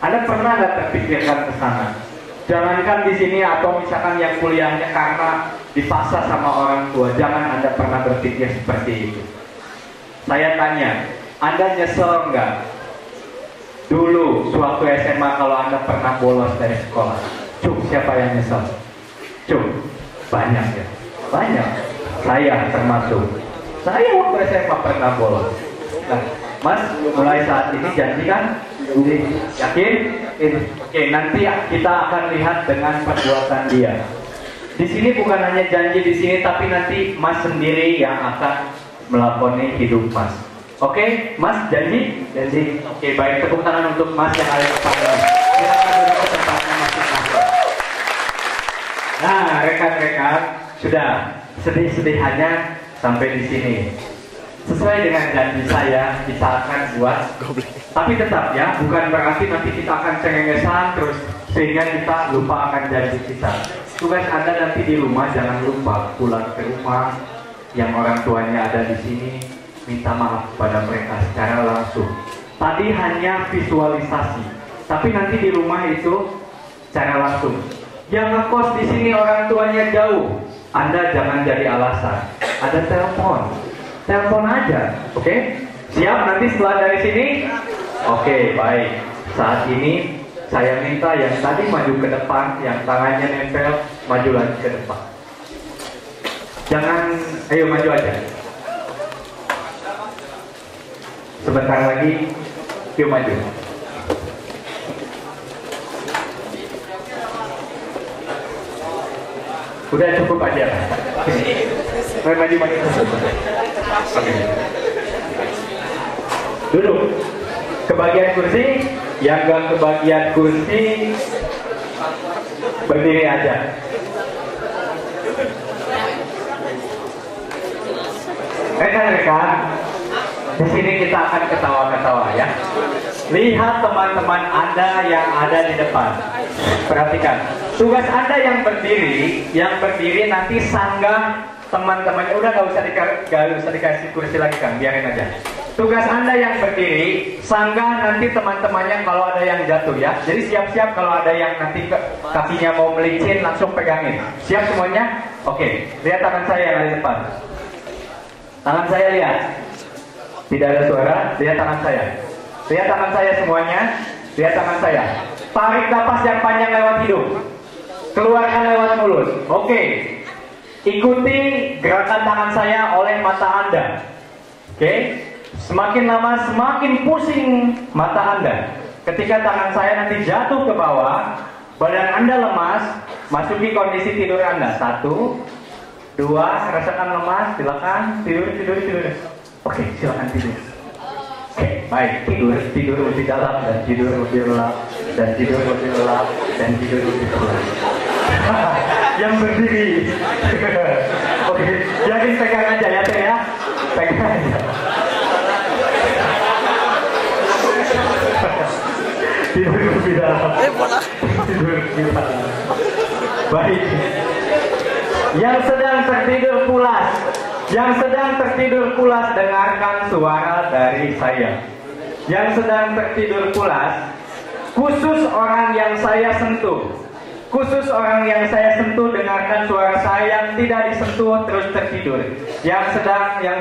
Anda pernah nggak terpikirkan ke sana? Jangankan di sini atau misalkan yang kuliahnya karena dipaksa sama orang tua, jangan Anda pernah berpikir seperti itu. Saya tanya, Anda nyesel nggak? Dulu, suatu SMA kalau Anda pernah bolos dari sekolah. Cuk, siapa yang nyesel? Cuk, banyak ya? Banyak. Saya termasuk. Saya waktu SMA pernah bolos. Nah, Mas, mulai saat ini janji kan? Yakin? Oke, nanti kita akan lihat dengan perbuatan dia. Di sini bukan hanya janji di sini, tapi nanti Mas sendiri yang akan melakoni hidup Mas. Oke, Mas janji? Janji. Oke, baik, tepuk tangan untuk Mas yang ada di depan. Silakan duduk ke tempatnya masing-masing. Nah, rekan-rekan, sudah sedih-sedihannya sampai di sini. Sesuai dengan janji saya, kita akan buat. Tapi tetap ya, bukan berarti nanti kita akan cengengesan terus sehingga kita lupa akan janji kita. Tugas Anda nanti di rumah jangan lupa pulang ke rumah yang orang tuanya ada di sini, minta maaf pada mereka secara langsung. Tadi hanya visualisasi, tapi nanti di rumah itu secara langsung. Yang ngekos di sini orang tuanya jauh, Anda jangan jadi alasan. Ada telepon aja, oke? Siap nanti setelah dari sini? Oke, baik. Saat ini saya minta yang tadi maju ke depan, yang tangannya nempel, maju lagi ke depan. Jangan, ayo maju aja. Sebentar lagi, yuk maju. Udah cukup aja. Maju. Oke. Duduk. Kebagian kursi, yang gak kebagian kursi berdiri aja. Rekan-rekan, di sini kita akan ketawa-ketawa ya. Lihat teman-teman Anda yang ada di depan. Perhatikan, tugas Anda yang berdiri nanti sanggah teman-temannya. Udah gak usah dikasih kursi lagi kan, biarin aja. Tugas Anda yang berdiri, sanggah nanti teman-temannya kalau ada yang jatuh ya. Jadi siap-siap kalau ada yang nanti kakinya mau melicin, langsung pegangin. Siap semuanya? Oke, lihat tangan saya yang ada di depan. Tangan saya lihat. Tidak ada suara, lihat tangan saya. Lihat tangan saya semuanya. Lihat tangan saya. Tarik napas yang panjang lewat hidung. Keluarkan lewat mulut. Oke. Ikuti gerakan tangan saya oleh mata Anda. Oke. Semakin lama semakin pusing mata Anda. Ketika tangan saya nanti jatuh ke bawah, badan Anda lemas, masuki kondisi tidur Anda. 1, 2, rasakan lemas, silakan tidur. Oke, silakan tidur. Oke, baik, tidur lebih dalam dan tidur lebih lelap dan tidur lebih lelap dan tidur lebih lelap. yang berdiri. Oke, jadi pegang aja ya teh ya, pegang aja. Tidur lebih dalam. Tidur lebih dalam. Baik. Yang sedang tertidur pulas, dengarkan suara dari saya. Yang sedang tertidur pulas, khusus orang yang saya sentuh, dengarkan suara saya. Yang tidak disentuh terus tertidur. Yang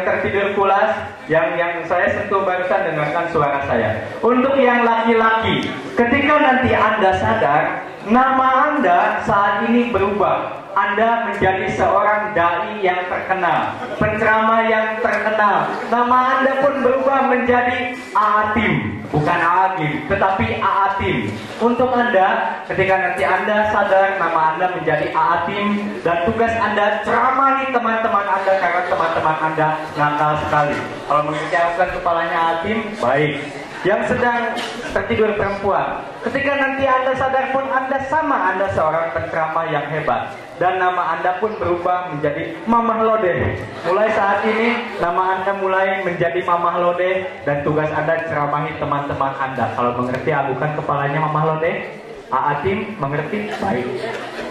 tertidur pulas, yang saya sentuh barusan, dengarkan suara saya. Untuk yang laki-laki, ketika nanti Anda sadar, nama Anda saat ini berubah. Anda menjadi seorang dai yang terkenal, penceramah yang terkenal. Nama Anda pun berubah menjadi Aatim, bukan Aagim, tetapi Aatim. Untuk Anda, ketika nanti Anda sadar nama Anda menjadi Aatim, dan tugas Anda ceramahi teman-teman Anda karena teman-teman Anda nakal sekali. Kalau mengerjakan kepalanya Aatim, baik. Yang sedang tertidur perempuan, ketika nanti Anda sadar pun Anda sama, Anda seorang penceramah yang hebat. Dan nama Anda pun berubah menjadi Mamah Lodeh. Mulai saat ini nama Anda mulai menjadi Mamah Lodeh, dan tugas Anda ceramahi teman-teman Anda. Kalau mengerti, abukan kepalanya Mamah Lodeh. Aatim mengerti? Baik.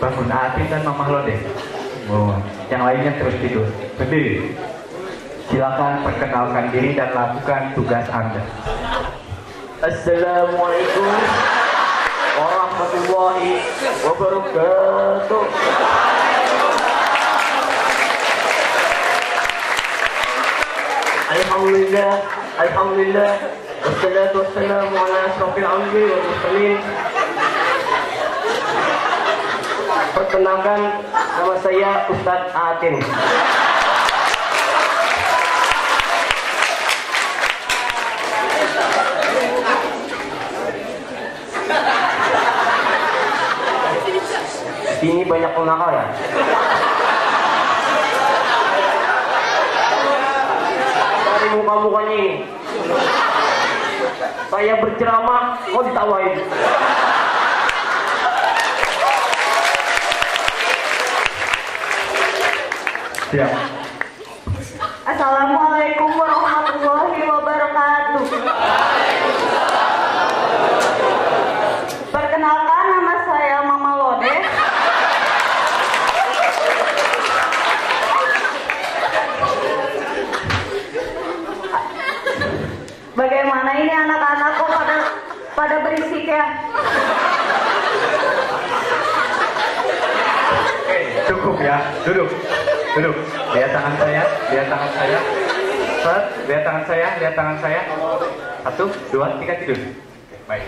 Bangun Aatim dan Mamah Lodeh. Oh, yang lainnya terus tidur. Berdiri. Silakan perkenalkan diri dan lakukan tugas Anda. Assalamualaikum warahmatullahi wabarakatuh. Alhamdulillah, wassalatu wassalamu ala asyrafil anbiya'i wal mursalin. Perkenalkan, nama saya Ustadz Aatim. Sini banyak penakal ya. Dari muka-mukanya ini, saya berceramah, kok ditawain. Siap. Assalamualaikum warahmatullahi wabarakatuh. Perkenalkan, nama saya Mama Lodeh. Bagaimana ini anak-anak kok pada berisik ya? Oke, cukup ya. Duduk. Lihat tangan saya. Lihat tangan saya. 1, 2, 3, tidur. Baik.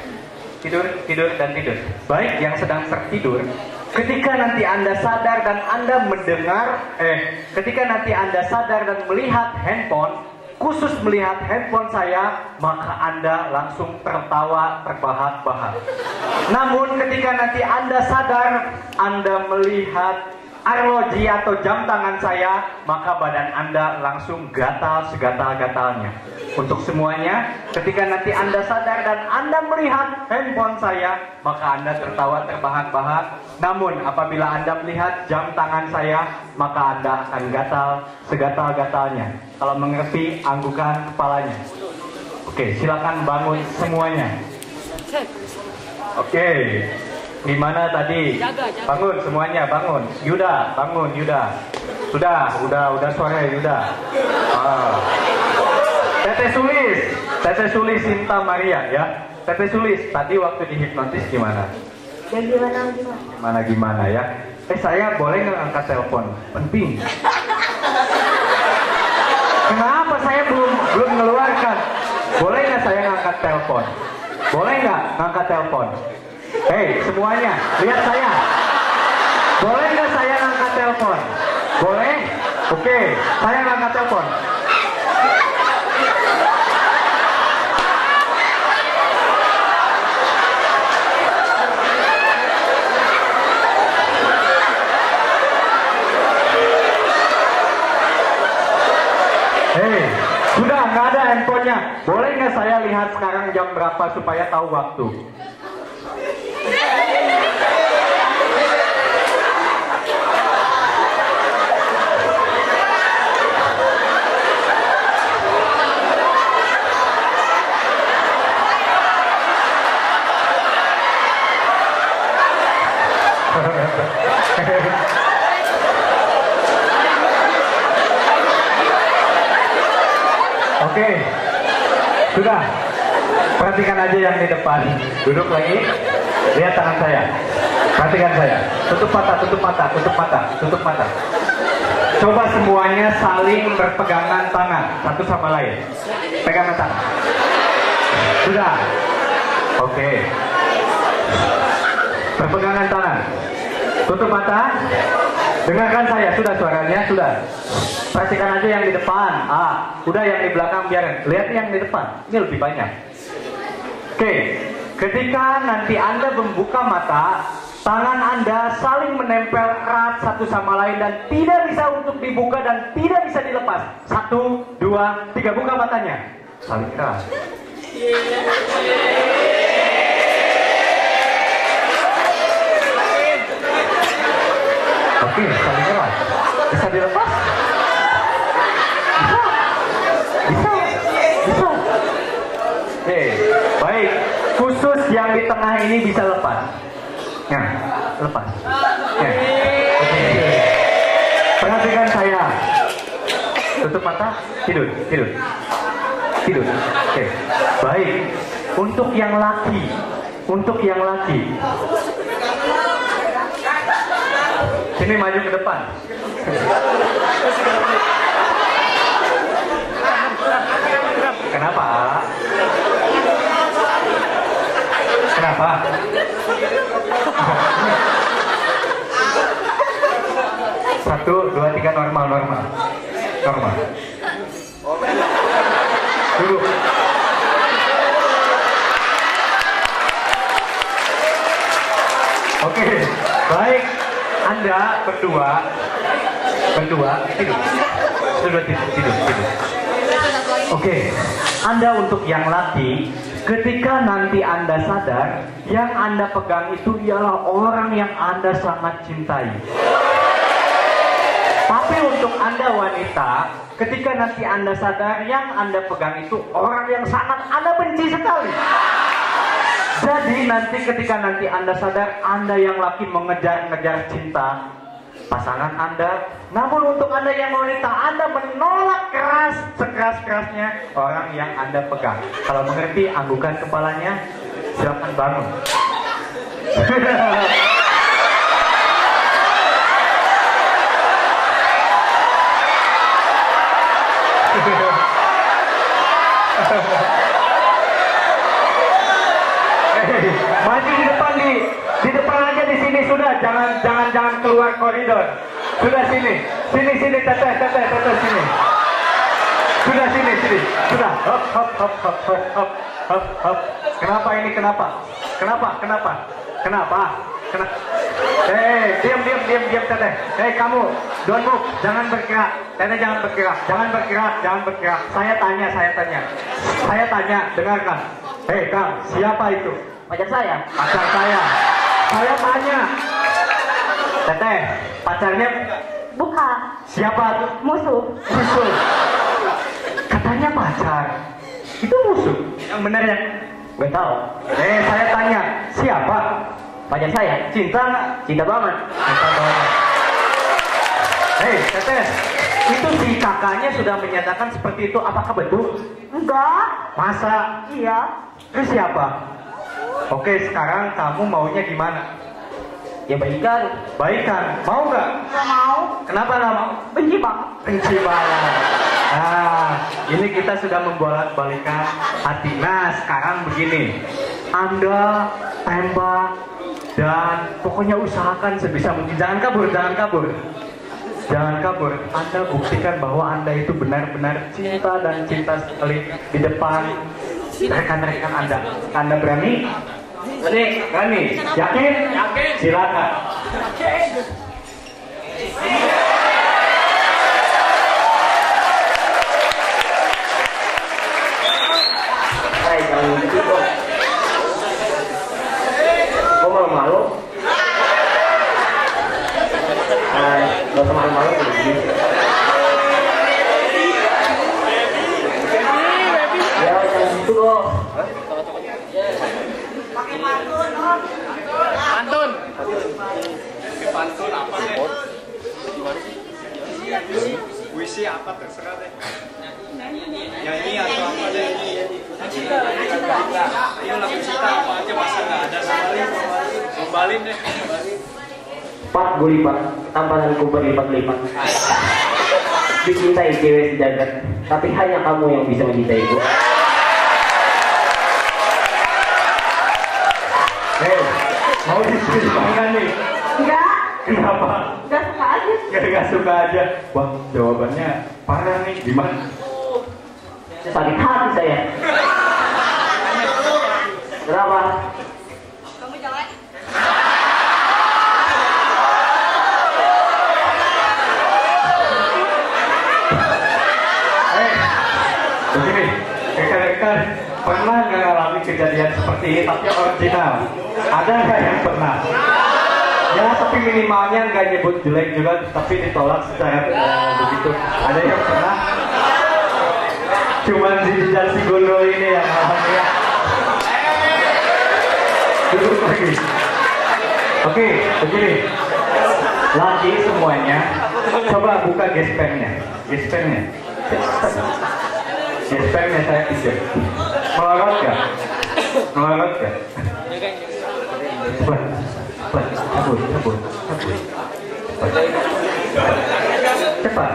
Tidur dan tidur. Baik, yang sedang tertidur, ketika nanti Anda sadar dan Anda ketika nanti Anda sadar dan melihat handphone, khusus melihat handphone saya, maka Anda langsung tertawa terbahak-bahak. Namun ketika nanti Anda sadar, Anda melihat arloji atau jam tangan saya, maka badan Anda langsung gatal segatal-gatalnya. Untuk semuanya, ketika nanti Anda sadar dan Anda melihat handphone saya, maka Anda tertawa terbahak-bahak. Namun apabila Anda melihat jam tangan saya, maka Anda akan gatal segatal-gatalnya. Kalau mengerti, anggukan kepalanya. Oke, silakan bangun semuanya. Oke. Gimana tadi? Bangun semuanya, bangun. Yuda, bangun Yuda. Sudah sore Yuda. Teteh Sulis Sinta Maria ya. Teteh Sulis, tadi waktu dihipnotis gimana? Ya Gimana ya? Saya boleh nggak angkat telepon? Penting. Kenapa saya belum ngeluarkan? Boleh nggak saya ngangkat telepon? Boleh nggak ngangkat telepon? Hei semuanya, lihat saya. Boleh nggak saya ngangkat telepon? Boleh? Oke, saya ngangkat telepon. Hei, sudah nggak ada handphonenya. Boleh nggak saya lihat sekarang jam berapa supaya tahu waktu? Oke. Sudah. Perhatikan aja yang di depan. Duduk lagi. Lihat tangan saya. Perhatikan saya. Tutup mata, tutup mata, tutup mata, tutup mata. Coba semuanya saling berpegangan tangan satu sama lain. Pegangan tangan. Sudah. Oke. Berpegangan tangan. Tutup mata. Dengarkan saya. Sudah suaranya. Sudah. Perhatikan aja yang di depan. Udah yang di belakang biarin. Lihat yang di depan. Ini lebih banyak. Oke. Ketika nanti Anda membuka mata, tangan Anda saling menempel erat satu sama lain dan tidak bisa untuk dibuka dan tidak bisa dilepas. 1, 2, 3. Buka matanya. Saling erat. Oke, saling erat. Bisa dilepas? Bisa. Oke, baik. Khusus yang di tengah ini bisa lepas. Nah, lepas. Ya. Oke. Perhatikan saya. Tutup mata, tidur. Oke. Baik. Untuk yang laki. Sini maju ke depan. Kenapa? 1, 2, 3 normal. Duduk. Oke, baik. Anda berdua tidur. Sudah tidur. Oke, Anda untuk yang laki, ketika nanti Anda sadar, yang Anda pegang itu ialah orang yang Anda sangat cintai. Tapi untuk Anda wanita, ketika nanti Anda sadar, yang Anda pegang itu orang yang sangat Anda benci sekali. Jadi nanti ketika nanti Anda sadar, Anda yang laki mengejar-ngejar cinta pasangan Anda. Namun untuk Anda yang wanita, Anda menolak keras, sekeras-kerasnya orang yang Anda pegang. Kalau mengerti, anggukan kepalanya, silakan bangun. Maju di depan aja di sini sudah, jangan keluar koridor. Sudah sini teteh sini. Sudah sini. Sudah. Hop. Kenapa ini? Kenapa? Diam teteh. Kamu, don't move, jangan bergerak. Teteh jangan bergerak. Saya tanya, dengarkan. Kang, siapa itu? Pacar saya. Saya tanya. Teteh, pacarnya Bukan. siapa tuh? Musuh. Katanya pacar. Itu musuh. Yang benar ya? Gak tahu. Saya tanya, siapa? Pacar saya. Cinta nggak? Cinta banget. Teteh, itu si kakaknya sudah menyatakan seperti itu. Apakah betul? Enggak. Masa? Iya. Terus siapa? Oke, sekarang kamu maunya gimana? Ya baikan. Mau nggak? Enggak mau. Kenapa nggak mau? Benci banget. Ini kita sudah membolak-balikan hati. Nah, sekarang begini. Anda tembak dan pokoknya usahakan sebisa mungkin. Jangan kabur. Anda buktikan bahwa Anda itu benar-benar cinta dan cinta sekali di depan rekan-rekan Anda. Anda berani? Berani. Yakin? Silakan. Jangan gitu kok. Kok malu? Gak usah malu-malu begini. Ya jangan gitu kok. Pakai pantun. Pantun apa deh? Puisi apa terserah deh. nyanyi atau apa deh. Cinta. Ayo lagu cinta apa aja masa nggak ada Gombalin deh. Pak gulipat, tampananku berlipat-lipat. Dicintai cewek sejagat, tapi hanya kamu yang bisa mencintaiku. Mau diceritakan nih? Enggak, Kenapa? enggak suka aja. Gak suka aja. Wah, jawabannya parah nih. Gimana? Sakit hati saya. Kenapa? Kamu jelek. Begini, rekan-rekan, pernah nggak ngalami kejadian seperti ini tapi original? Ada nggak yang pernah? Ya, tapi minimalnya nggak nyebut jelek juga, tapi ditolak secara begitu. Ada yang pernah? Cuman si Jejak si Gondol ini yang alhamdulillah. Duduk lagi. Oke, begini. Lagi semuanya, coba buka gespernya. Gespernya saya pikir. Melorot gak? Melorot gak? Cabut. Cepat.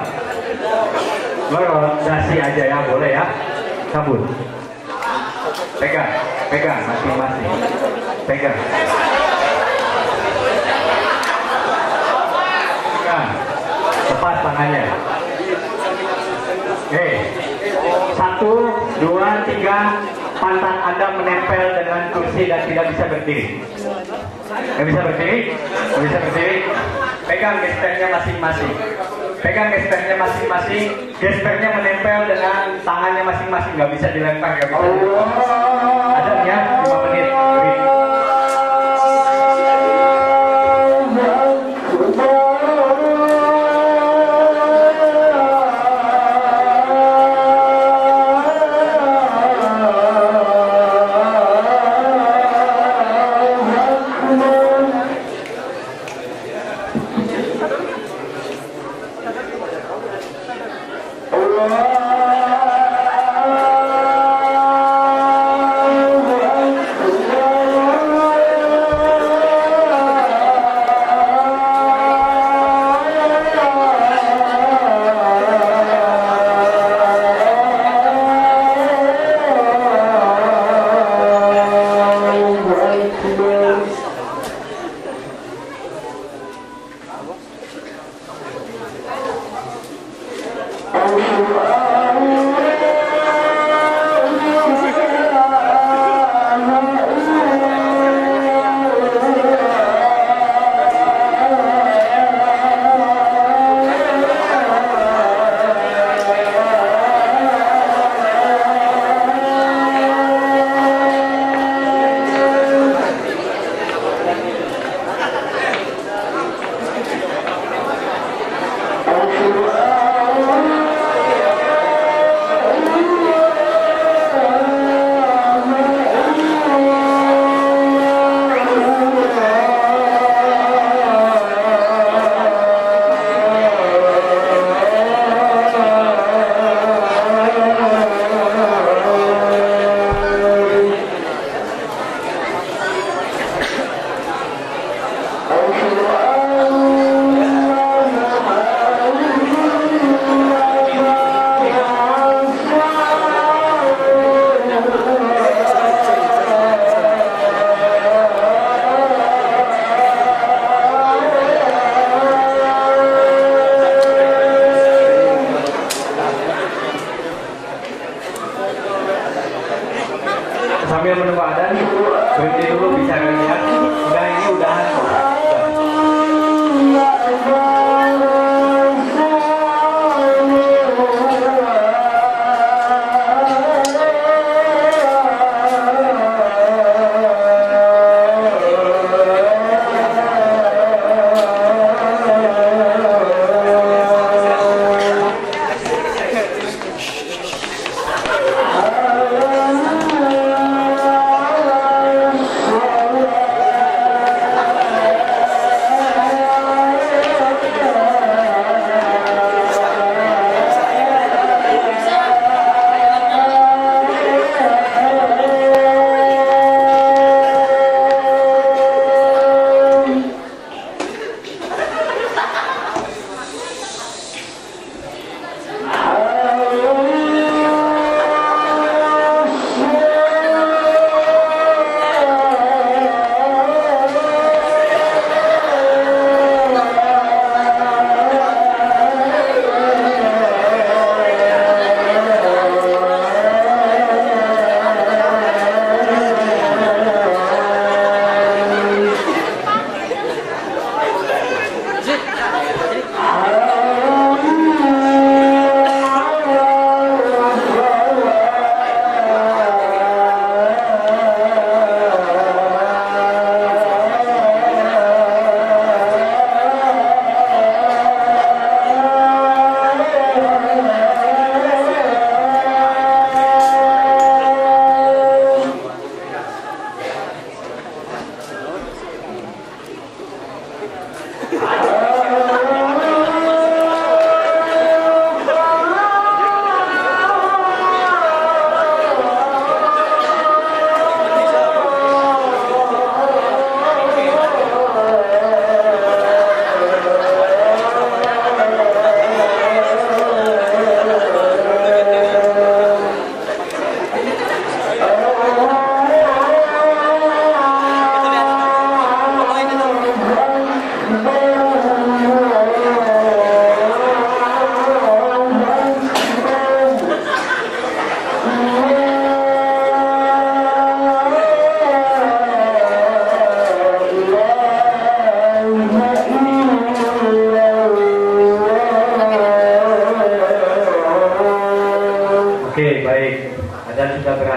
Melorot, dasi aja ya, boleh ya. Cabut. Pegang masing-masing. Pegang. Lepas tangannya. 1, 2, 3, pantat Anda menempel dengan kursi dan tidak bisa berdiri. Nggak bisa berdiri? Nggak bisa berdiri? Pegang gespernya masing-masing. Pegang gespernya masing-masing. Gespernya menempel dengan tangannya masing-masing. Nggak bisa dilempar, nggak bisa dilempar. Adanya 5 menit. Beri. Sambil menunggu adan, berhenti dulu bicaranya. Udah, ini udahan kok. Allah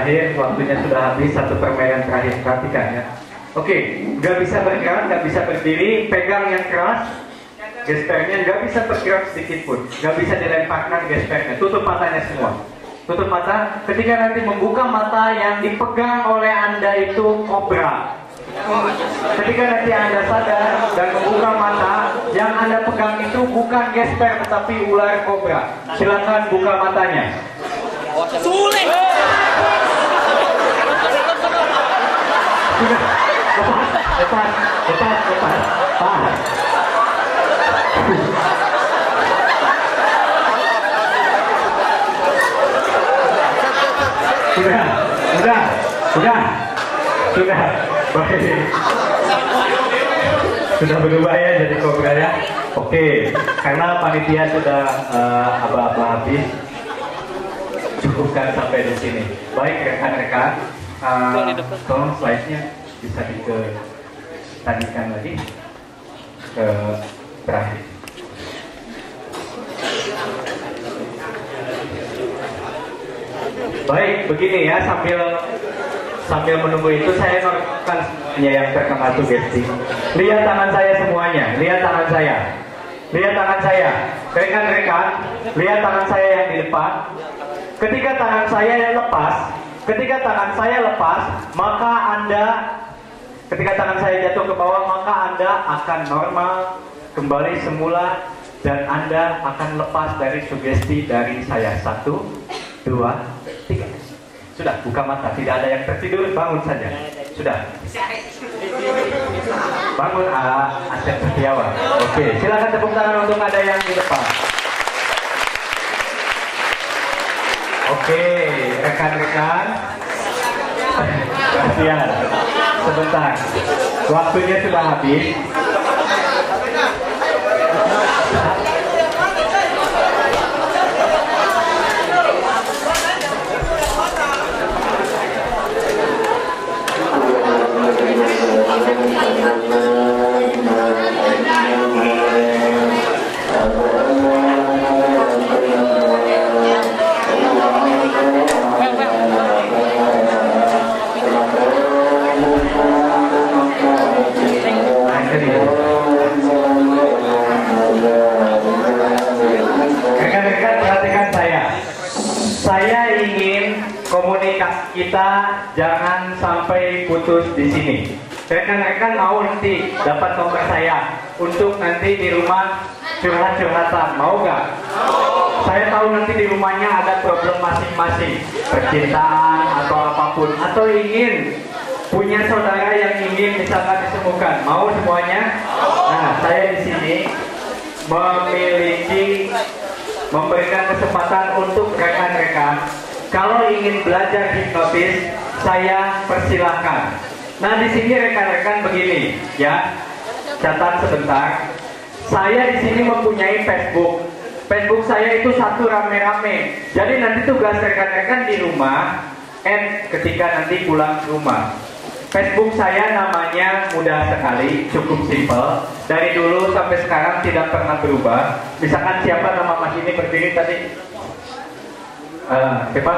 terakhir, waktunya sudah habis. Satu permainan terakhir, perhatikan ya. Oke, nggak bisa bergerak, nggak bisa berdiri, pegang yang keras, gespernya nggak bisa bergerak sedikit pun, nggak bisa dilemparkan gespernya. Tutup matanya semua. Tutup mata. Ketika nanti membuka mata, yang dipegang oleh Anda itu kobra. Ketika nanti Anda sadar dan membuka mata, yang Anda pegang itu bukan gesper tetapi ular kobra. Silakan buka matanya. Sulit. Sudah. Lepas. Tahan. Sudah. Baik. Sudah berubah ya jadi kobra ya. Oke, karena panitia sudah aba-aba habis, cukupkan sampai di sini. Baik rekan-rekan, tolong slide-nya bisa tadikan lagi ke terakhir. Baik, begini ya, sambil menunggu itu saya melakukan yang terkena sugesti. Lihat tangan saya semuanya, lihat tangan saya. Rekan-rekan, lihat tangan saya yang di depan. Ketika tangan saya lepas, maka Anda, ketika tangan saya jatuh ke bawah, maka Anda akan normal, kembali semula, dan Anda akan lepas dari sugesti dari saya. 1, 2, 3. Sudah, buka mata. Tidak ada yang tertidur, bangun saja. Sudah. Bangun, Asep Setiawan. Oke, silakan tepuk tangan untuk ada yang di depan. Oke, rekan-rekan. Perhatian. Sebentar. Waktunya sudah habis. Kita jangan sampai putus di sini. Rekan-rekan mau nanti dapat nomor saya untuk nanti di rumah curhat-curhatan, mau nggak? Saya tahu nanti di rumahnya ada problem masing-masing, percintaan atau apapun, atau ingin punya saudara yang ingin misalkan disembuhkan, mau semuanya? Nah, saya di sini memberikan kesempatan untuk rekan-rekan. Kalau ingin belajar hipnotis, saya persilahkan. Nah, di sini rekan-rekan begini, ya. Catat sebentar. Saya di sini mempunyai Facebook. Facebook saya itu satu rame-rame. Jadi nanti tugas rekan-rekan di rumah, ketika nanti pulang ke rumah. Facebook saya namanya mudah sekali, cukup simpel. Dari dulu sampai sekarang tidak pernah berubah. Misalkan siapa nama Mas ini berdiri tadi? Siapa?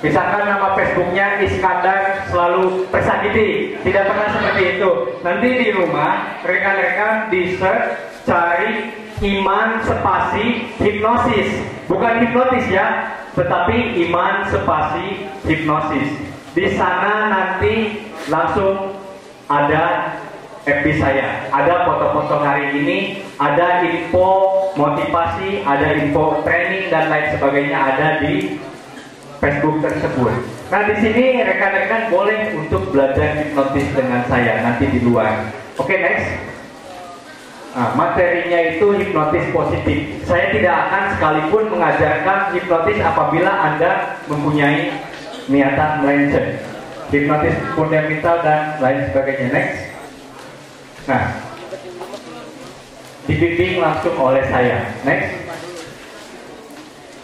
Misalkan nama Facebooknya Iskandar selalu Persagiti, tidak pernah seperti itu. Nanti di rumah rekan-rekan di search, cari Iman spasi hipnosis, bukan hipnotis ya, tetapi Iman spasi hipnosis. Di sana nanti langsung ada FB saya, ada foto-foto hari ini, ada info motivasi, ada info training dan lain sebagainya ada di Facebook tersebut. Nah, di sini rekan-rekan boleh untuk belajar hipnotis dengan saya nanti di luar. Oke, next. Nah, materinya itu hipnotis positif. Saya tidak akan sekalipun mengajarkan hipnotis apabila Anda mempunyai niatan melenceng. Hipnotis fundamental dan lain sebagainya. Next. Nah, dibimbing langsung oleh saya. Next.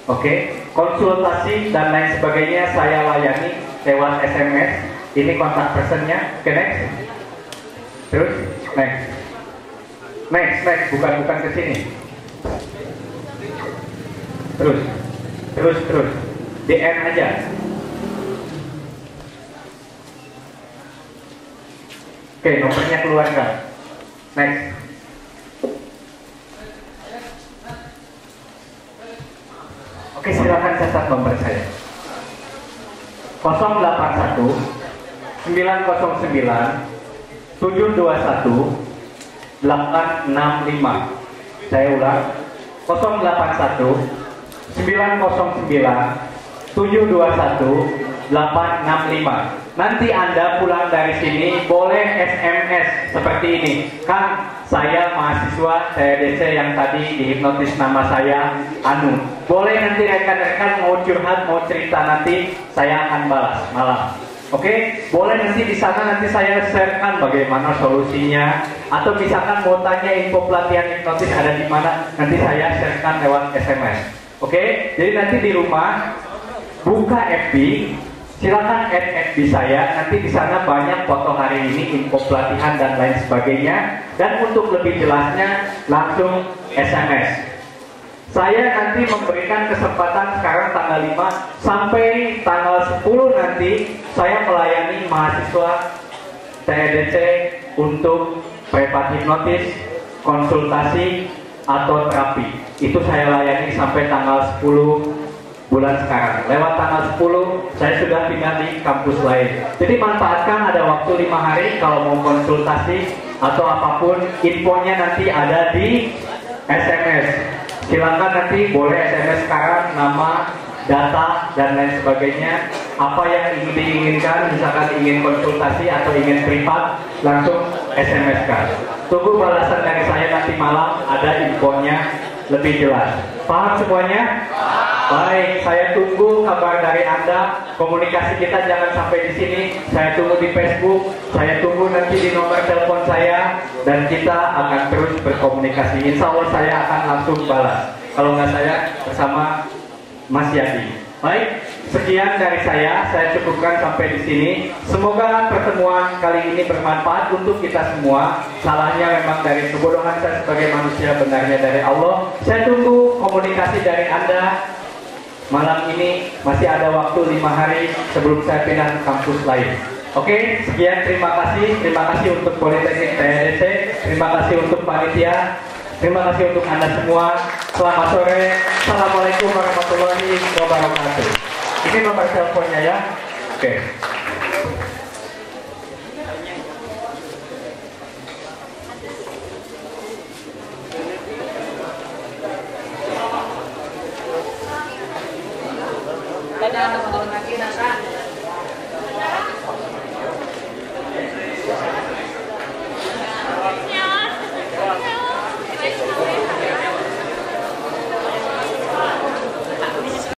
Oke, konsultasi dan lain sebagainya saya layani lewat SMS. Ini kontak personnya. Oke, next. Terus, next. Next, bukan ke sini. Terus. DM aja. Oke, nomornya keluarkan. Next. Oke, silakan catat nomor saya. 081 909 721 865. Saya ulang. 081 909 721 865. Nanti Anda pulang dari sini boleh SMS seperti ini. Kang, saya mahasiswa TEDC yang tadi dihipnotis, nama saya Anu. Boleh nanti rekan-rekan mau curhat, mau cerita, nanti saya akan balas malam. Oke, boleh nanti di sana nanti saya sharekan bagaimana solusinya, atau misalkan mau tanya info pelatihan hipnotis ada di mana, nanti saya sharekan lewat SMS. Oke, jadi nanti di rumah buka FB, silakan add FB saya, nanti di sana banyak foto hari ini, info pelatihan dan lain sebagainya. Dan untuk lebih jelasnya langsung SMS. Saya nanti memberikan kesempatan sekarang tanggal 5 sampai tanggal 10 nanti saya melayani mahasiswa TEDC untuk privat hipnotis, konsultasi atau terapi. Itu saya layani sampai tanggal 10 bulan sekarang. Lewat tanggal 10 saya sudah pindah di kampus lain. Jadi manfaatkan, ada waktu 5 hari kalau mau konsultasi atau apapun, infonya nanti ada di SMS. Silakan nanti boleh SMS sekarang, nama, data, dan lain sebagainya. Apa yang ingin diinginkan, misalkan ingin konsultasi atau ingin privat, langsung SMS kan. Tunggu balasan dari saya nanti malam, ada infonya lebih jelas. Paham semuanya? Baik, saya tunggu kabar dari Anda. Komunikasi kita jangan sampai di sini. Saya tunggu di Facebook, saya tunggu nanti di nomor telepon saya, dan kita akan terus berkomunikasi. Insya Allah saya akan langsung balas. Kalau nggak saya bersama Mas Yadi. Baik, sekian dari saya cukupkan sampai di sini. Semoga pertemuan kali ini bermanfaat untuk kita semua. Salahnya memang dari kebodohan saya sebagai manusia, benarnya dari Allah. Saya tunggu komunikasi dari Anda. Malam ini masih ada waktu 5 hari sebelum saya pindah ke kampus lain. Oke, sekian, terima kasih untuk Politeknik TEDC, terima kasih untuk panitia, terima kasih untuk Anda semua. Selamat sore, Assalamualaikum warahmatullahi wabarakatuh. Ini nomor teleponnya ya. Oke. Ada lagi nasa.